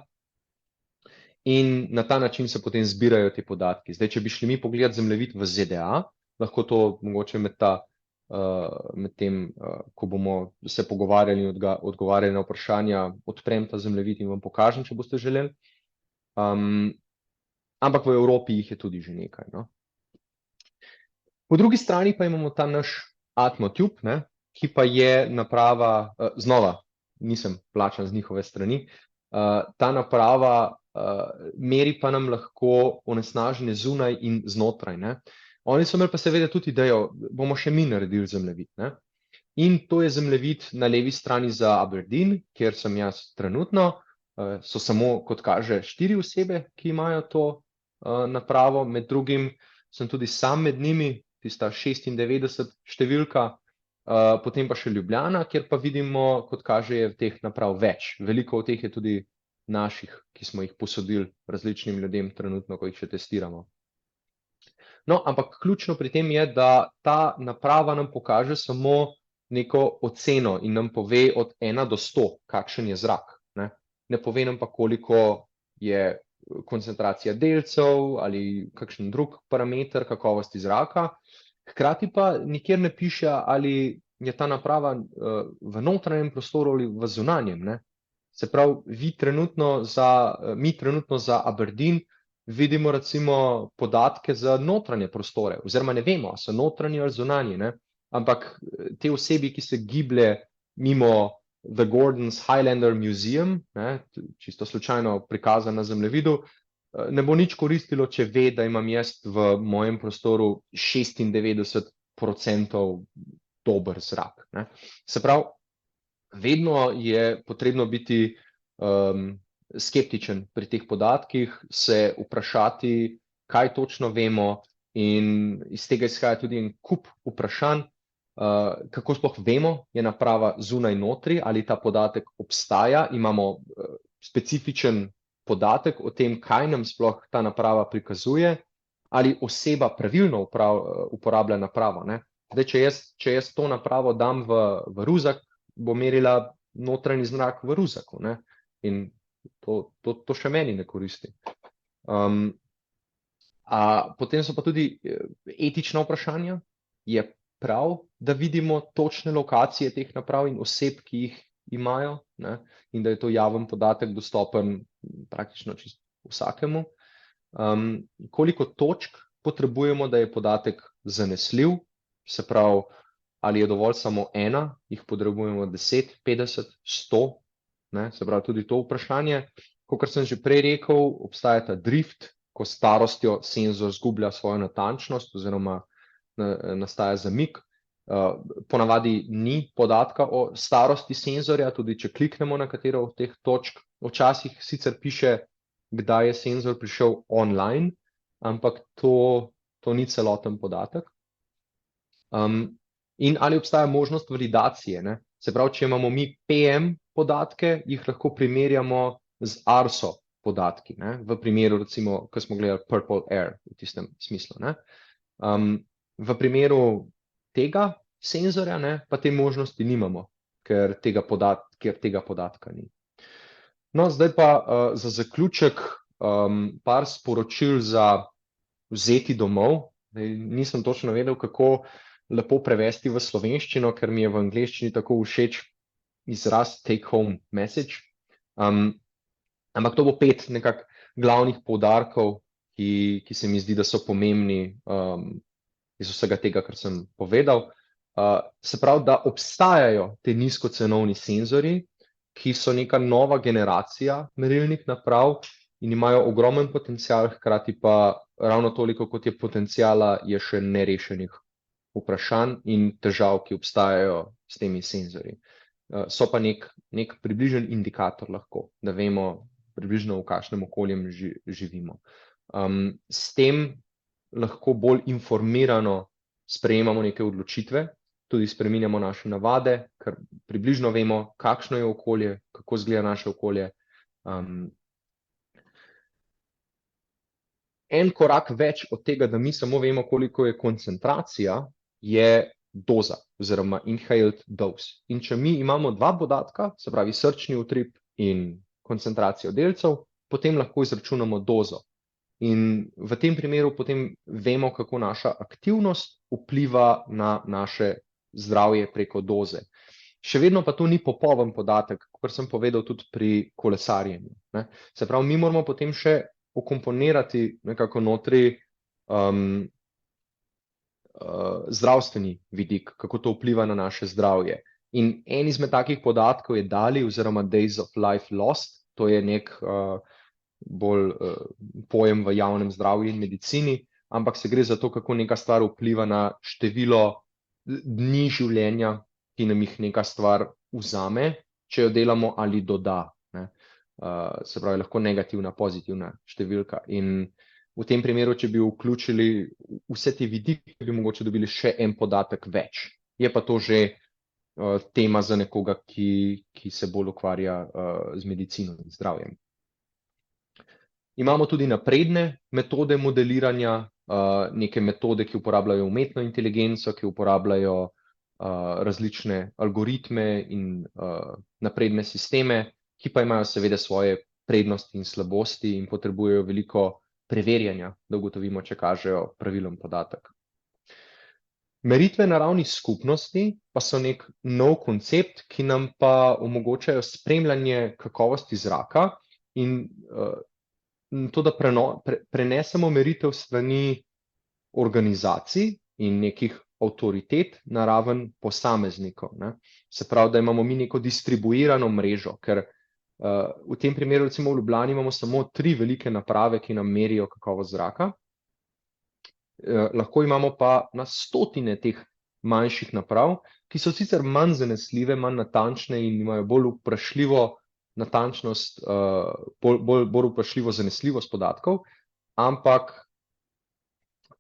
In na ta način se potem zbirajo te podatki. Zdaj, če bi šli mi pogledat zemljevid v ZDA, lahko to mogoče med tem, ko bomo se pogovarjali in odgovarjali na vprašanja, odprem ta zemljevid in vam pokažem, če boste želeli. Ampak v Evropi jih je tudi že nekaj, no. Po drugi strani pa imamo ta naš Atmotube, ne, ki pa je naprava, znova, nisem plačan z njihove strani, ta naprava meri pa nam lahko onesnaženje zunaj in znotraj, ne. Oni so imeli pa seveda tudi idejo, bomo še mi naredili zemljevid, ne. In to je zemljevid na levi strani za Aberdeen, kjer sem jaz trenutno, so samo, kot kaže, 4 osebe, ki imajo to napravo, med drugim sem tudi sam med njimi, tista 96 številka, potem pa še Ljubljana, kjer pa vidimo, kot kaže, je teh naprav več. Veliko od teh je tudi naših, ki smo jih posodili različnim ljudem trenutno, ko jih še testiramo. No, ampak ključno pri tem je, da ta naprava nam pokaže samo neko oceno in nam pove od 1 do 100, kakšen je zrak, ne. Ne pove nam pa, koliko je koncentracija delcev ali kakšen drug parameter kakovosti zraka. Hkrati pa nikjer ne piše, ali je ta naprava v notranjem prostoru ali v zunanjem, ne. Se pravi, mi trenutno za Aberdeen vidimo recimo podatke za notranje prostore, oziroma ne vemo, so notranji ali zunanji, ne. Ampak te osebi, ki se giblje mimo The Gordons Highlander Museum, ne, čisto slučajno prikazan na zemljevidu, ne bo nič koristilo, če ve, da imam jaz v mojem prostoru 96% dober zrak, ne. Se pravi, vedno je potrebno biti skeptičen pri teh podatkih, se vprašati, kaj točno vemo, in iz tega izhaja tudi en kup vprašanj, kako sploh vemo, je naprava zunaj notri, ali ta podatek obstaja, imamo specifičen podatek o tem, kaj nam sploh ta naprava prikazuje, ali oseba pravilno uporablja napravo, ne. Zdaj, če jaz to napravo dam v ruzak, bo merila notranji zrak v ruzaku, ne. In to še meni ne koristi. Potem so pa tudi etična vprašanja. Je prav, da vidimo točne lokacije teh naprav in oseb, ki jih imajo, ne, in da je to javen podatek, dostopen praktično čisto vsakemu. Koliko točk potrebujemo, da je podatek zanesljiv, se pravi, ali je dovolj samo 1, jih potrebujemo 10, 50, 100, ne, se pravi, tudi to vprašanje. Kakor sem že prej rekel, obstaja ta drift, ko s starostjo senzor izgublja svojo natančnost oziroma nastaja zamik. Ponavadi ni podatka o starosti senzorja, tudi če kliknemo na katero od teh točk. Včasih sicer piše, kdaj je senzor prišel online, ampak to ni celoten podatek. In ali obstaja možnost validacije, ne? Se pravi, če imamo mi PM podatke, jih lahko primerjamo z ARSO podatki, ne? V primeru, recimo, ko smo gledali Purple Air, v tistem smislu, ne? V primeru tega senzorja, ne, pa te možnosti nimamo, ker tega podatka ni. No, zdaj pa za zaključek par sporočil za vzeti domov. Nisem točno vedel, kako lepo prevesti v slovenščino, ker mi je v angleščini tako všeč izraz take home message. Ampak to bo 5 nekako glavnih poudarkov, ki se mi zdi, da so pomembni iz vsega tega, kar sem povedal. Se pravi, da obstajajo te nizkocenovni senzorji, ki so neka nova generacija merilnih naprav in imajo ogromen potencial, hkrati pa ravno toliko, kot je potenciala, je še nerešenih vprašanj in težav, ki obstajajo s temi senzorji. So pa nek približen indikator lahko, da vemo približno v kakšnem okoljem živimo. S tem lahko bolj informirano sprejemamo neke odločitve, tudi spreminjamo naše navade, ker približno vemo, kakšno je okolje, kako izgleda naše okolje. En korak več od tega, da mi samo vemo, koliko je koncentracija, je doza oziroma inhaled dose. In če mi imamo 2 podatka, se pravi srčni utrip in koncentracijo delcev, potem lahko izračunamo dozo. In v tem primeru potem vemo, kako naša aktivnost vpliva na naše zdravje preko doze. Še vedno pa to ni popoln podatek, kot sem povedal tudi pri kolesarjenju. Se pravi, mi moramo potem še ukomponirati nekako notri zdravstveni vidik, kako to vpliva na naše zdravje. In en izmed takih podatkov je DALI oziroma Days of Life Lost, to je nek bolj pojem v javnem zdravju in medicini, ampak se gre za to, kako neka stvar vpliva na število dni življenja, ki nam jih neka stvar vzame, če jo delamo ali doda. Se pravi, lahko negativna, pozitivna številka. In v tem primeru, če bi vključili vse te vidike, bi mogoče dobili še en podatek več. Je pa to že tema za nekoga, ki se bolj ukvarja z medicino in zdravjem. Imamo tudi napredne metode modeliranja, neke metode, ki uporabljajo umetno inteligenco, ki uporabljajo različne algoritme in napredne sisteme, ki pa imajo seveda svoje prednosti in slabosti in potrebujejo veliko preverjanja, da ugotovimo, če kažejo pravilen podatek. Meritve na ravni skupnosti pa so nek nov koncept, ki nam pa omogočajo spremljanje kakovosti zraka in to, da prenesemo meritev strani organizacij in nekih avtoritet na raven posameznikov. Se pravi, da imamo mi neko distribuirano mrežo, ker v tem primeru recimo v Ljubljani imamo samo 3 velike naprave, ki nam merijo kakovost zraka. Lahko imamo pa na stotine teh manjših naprav, ki so sicer manj zanesljive, manj natančne in imajo bolj vprašljivo natančnost, bolj vprašljivo zanesljivost podatkov, ampak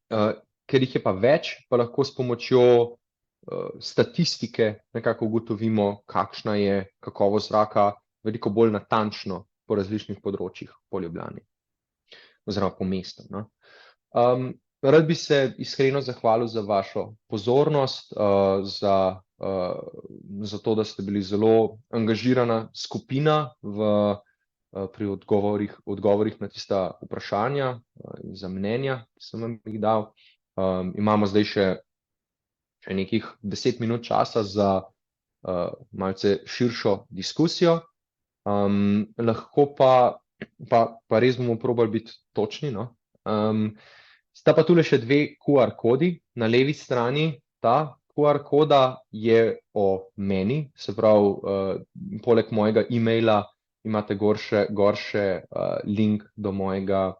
ker jih je pa več, pa lahko s pomočjo statistike nekako ugotovimo, kakšna je kakovost zraka veliko bolj natančno po različnih področjih po Ljubljani oziroma po mestu. Rad bi se iskreno zahvalil za vašo pozornost, za to, da ste bili zelo angažirana skupina pri odgovorih na tista vprašanja in za mnenja, ki sem vam jih dal. Imamo zdaj še nekih 10 minut časa za malce širšo diskusijo. Lahko pa res bomo probali biti točni, no. Sta pa tule še 2 QR kodi. Na levi strani ta QR koda je o meni, se pravi, poleg mojega e-maila imate gor še link do mojega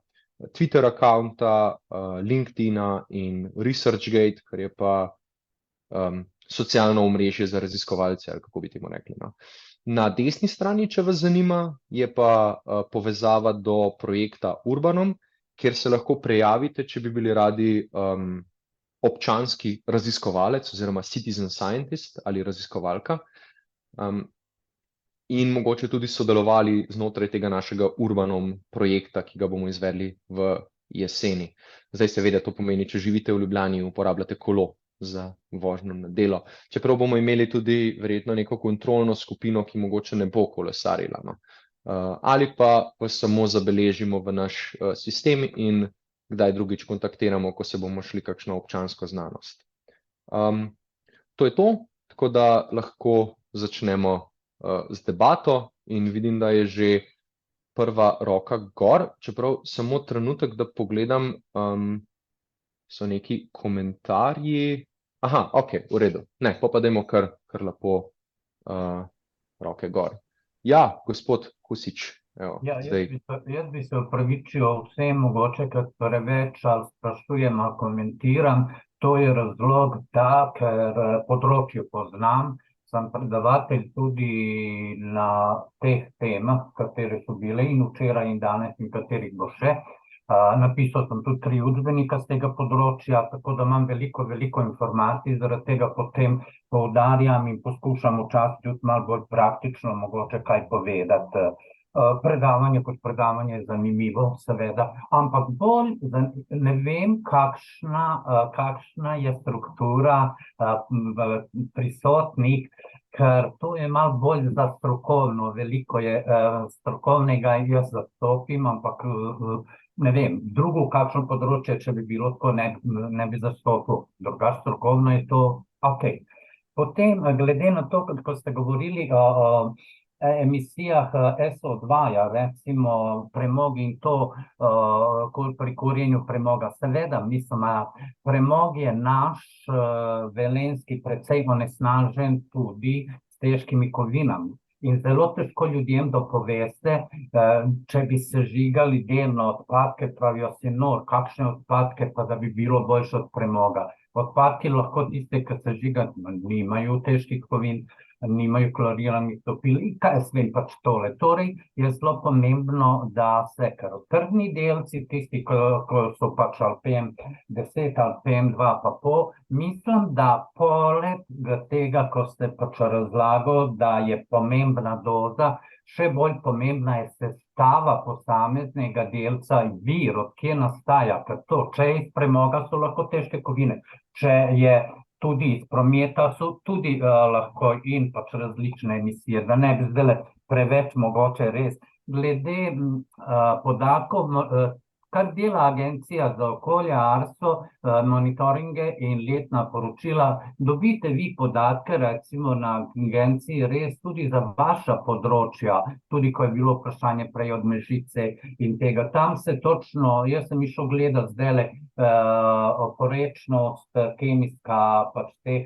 Twitter accounta, LinkedIna in ResearchGate, kar je pa socialno omrežje za raziskovalce, ali kako bi temu rekli. Na desni strani, če vas zanima, je pa povezava do projekta Urbanom, kjer se lahko prijavite, če bi bili radi občanski raziskovalec oziroma citizen scientist ali raziskovalka in mogoče tudi sodelovali znotraj tega našega Urbanom projekta, ki ga bomo izvedli v jeseni. Zdaj seveda to pomeni, če živite v Ljubljani in uporabljate kolo za vožnjo na delo. Čeprav bomo imeli tudi verjetno neko kontrolno skupino, ki mogoče ne bo kolesarila. ali pa samo zabeležimo v naš sistem in kdaj drugič kontaktiramo, ko se bomo šli kakšno občansko znanost. To je to, tako da lahko začnemo z debato in vidim, da je že prva roka gor, čeprav samo trenutek, da pogledam, so neki komentarji. Aha, ok, v redu. Ne, pa dajmo kar lepo roke gor. Ja, gospod Husič, evo, Ja, zdaj. jaz bi se opravičil vsem, mogoče, ker preveč ali sprašujem ali komentiram. To je razlog, da ker področje poznam, sem predavatelj tudi na teh temah, katere so bile in včeraj in danes in katerih bo še. Napisal sem tudi 3 učbenika z tega področja, tako da imam veliko informacij, zaradi tega potem poudarjam in poskušam včasih tudi malo bolj praktično mogoče kaj povedati. Predavanje kot predavanje je zanimivo, seveda, ampak bolj ne vem, kakšna je struktura prisotnih, ker to je malo bolj za strokovno, veliko je strokovnega, jaz zastopim, ampak ne vem, drugo kakšno področje, če bi bilo tako, ne bi zastopil, drugače strokovno je to ok. Potem, glede na to, ko ste govorili o emisijah SO2, recimo premog in to, pri kurjenju premoga. Seveda, mislim, premog je naš velenjski precej onesnažen tudi s težkimi kovinami. In zelo težko ljudem dopoveste, če bi sežigali delno odpadke, pravijo si, kakšne odpadke, pa da bi bilo boljše od premoga. Odpadki lahko tiste, ki sežigajo, nimajo težkih kovin, nimajo kloriranih topil in kaj jaz vem pač tole. Torej je zelo pomembno, da se trdni delci, tisti, ko so pač alpem 10 ali alpem 2,5, mislim, da poleg tega, ko ste pač razlagal, da je pomembna doza, še bolj pomembna je sestava posameznega delca, vir, od kje nastaja, ker to, če iz premoga so lahko težke kovine, če je tudi iz prometa so tudi lahko in pač različne emisije, da ne bi zdaj preveč mogoče res. Glede podatkov, kar dela Agencija za okolje, ARSO, monitoringe in letna poročila, dobite vi podatke, recimo na agenciji, res tudi za vaša področja, tudi ko je bilo vprašanje prej od Mežice in tega. Tam se točno, jaz sem išel gledati zdajle oporečnost, kemijska, pač teh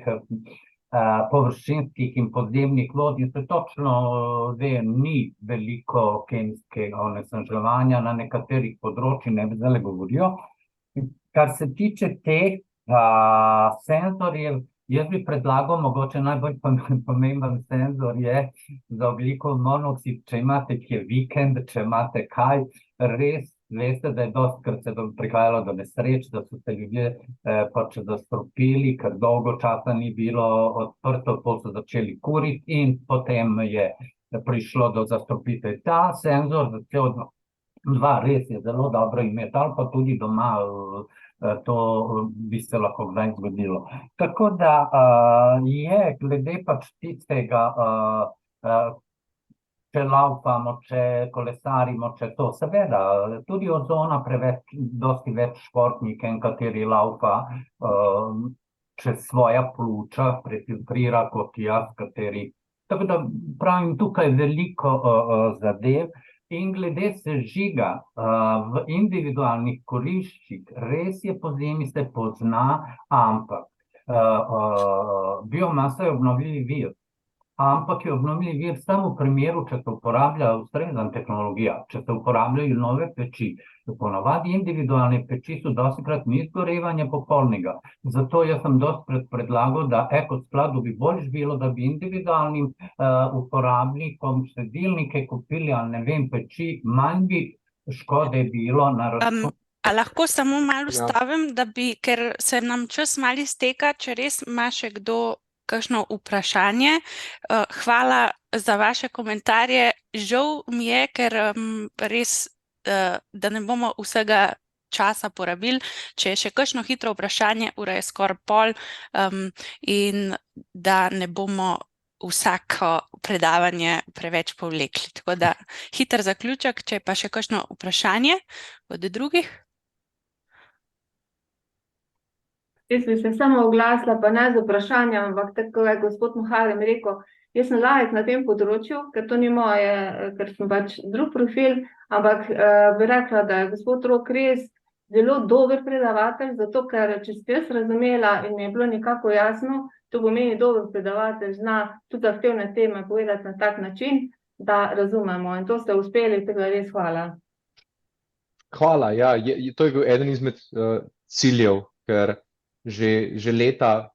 površinskih in podzemnih vod in se točno ve, ni veliko kemijskega onesnaževanja na nekaterih področjih, ne bi zdaj govorijo. Kar se tiče teh senzorjev, jaz bi predlagal, mogoče najbolj pomemben senzor je za ogljikov monoksid, če imate kje vikend, če imate kaj, res veste, da je dostikrat se prihajalo do nesreč, da so se ljudje pač zastrupili, ker dolgo časa ni bilo odprto, potem so začeli kuriti in potem je prišlo do zastrupitve. Ta senzor za CO2 res je zelo dobro imeti, ali pa tudi doma, to bi se lahko kdaj zgodilo. Tako da je glede pač tistega, če laufamo, če kolesarimo, če to, seveda, tudi ozona preveč, dosti več športnikov, kateri laufa čez svoja pljuča, prefiltrira kot jaz, kateri. Tako da pravim, tukaj veliko zadev in glede sežiga v individualnih kuriščih, res je pozimi se pozna, ampak biomasa je obnovljivi vir. Ampak je obnovljivi vir samo v primeru, če se uporablja ustrezna tehnologija, če se uporabljajo nove peči. Ponavadi individualne peči so dostikrat ni izgorevanje popolnega. Zato jaz sem dostikrat predlagal, da ekoskladu bi bolj bilo, da bi individualnim uporabnikom štedilnike kupili, ali ne vem, peči, manj bi škode bilo na račun. A lahko samo malo ustavim, ker se nam čas malo izteka, če res ima še kdo kakšno vprašanje. Hvala za vaše komentarje. Žal mi je, ker res, da ne bomo vsega časa porabili. Če je še kakšno hitro vprašanje, ura je skoraj pol, in da ne bomo vsako predavanje preveč povlekli. Tako da hiter zaključek, če je pa še kakšno vprašanje od drugih. Jaz bi se samo oglasila, pa ne z vprašanjem, ampak tako je gospod Muharrem rekel, jaz sem laik na tem področju, ker to ni moje, ker sem pač drug profil, ampak bi rekla, da je gospod Rok res zelo dober predavatelj, zato ker če sem jaz razumela in mi je bilo nekako jasno, to pomeni dober predavatelj, zna tudi zahtevne teme povedati na tak način, da razumemo. In to ste uspeli, tega res hvala. Hvala, ja, to je bil eden izmed ciljev, ker že leta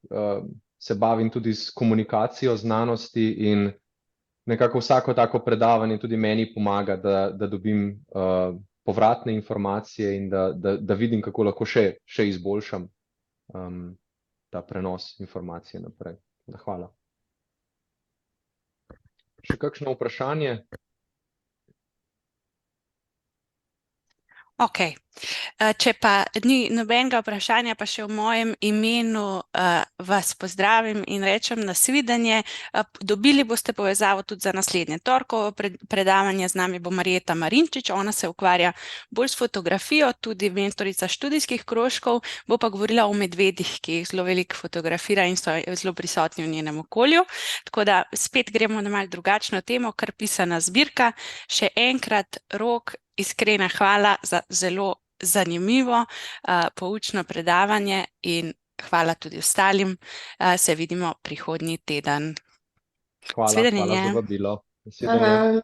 se bavim tudi s komunikacijo znanosti in nekako vsako tako predavanje tudi meni pomaga, da dobim povratne informacije in da vidim, kako lahko še izboljšam ta prenos informacije naprej. Hvala. Še kakšno vprašanje? Ok, če pa ni nobenega vprašanja, pa še v mojem imenu vas pozdravim in rečem nasvidenje. Dobili boste povezavo tudi za naslednje torkovo predavanje, z nami bo Marjeta Marinčič, ona se ukvarja bolj s fotografijo, tudi mentorica študijskih krožkov, bo pa govorila o medvedih, ki jih zelo veliko fotografira in so zelo prisotni v njenem okolju. Tako da spet gremo na malo drugačno temo, kar pisana zbirka. Še enkrat, Rok, iskrena hvala za zelo zanimivo, poučno predavanje in hvala tudi ostalim. Se vidimo prihodnji teden. Hvala za vabilo. Hvala.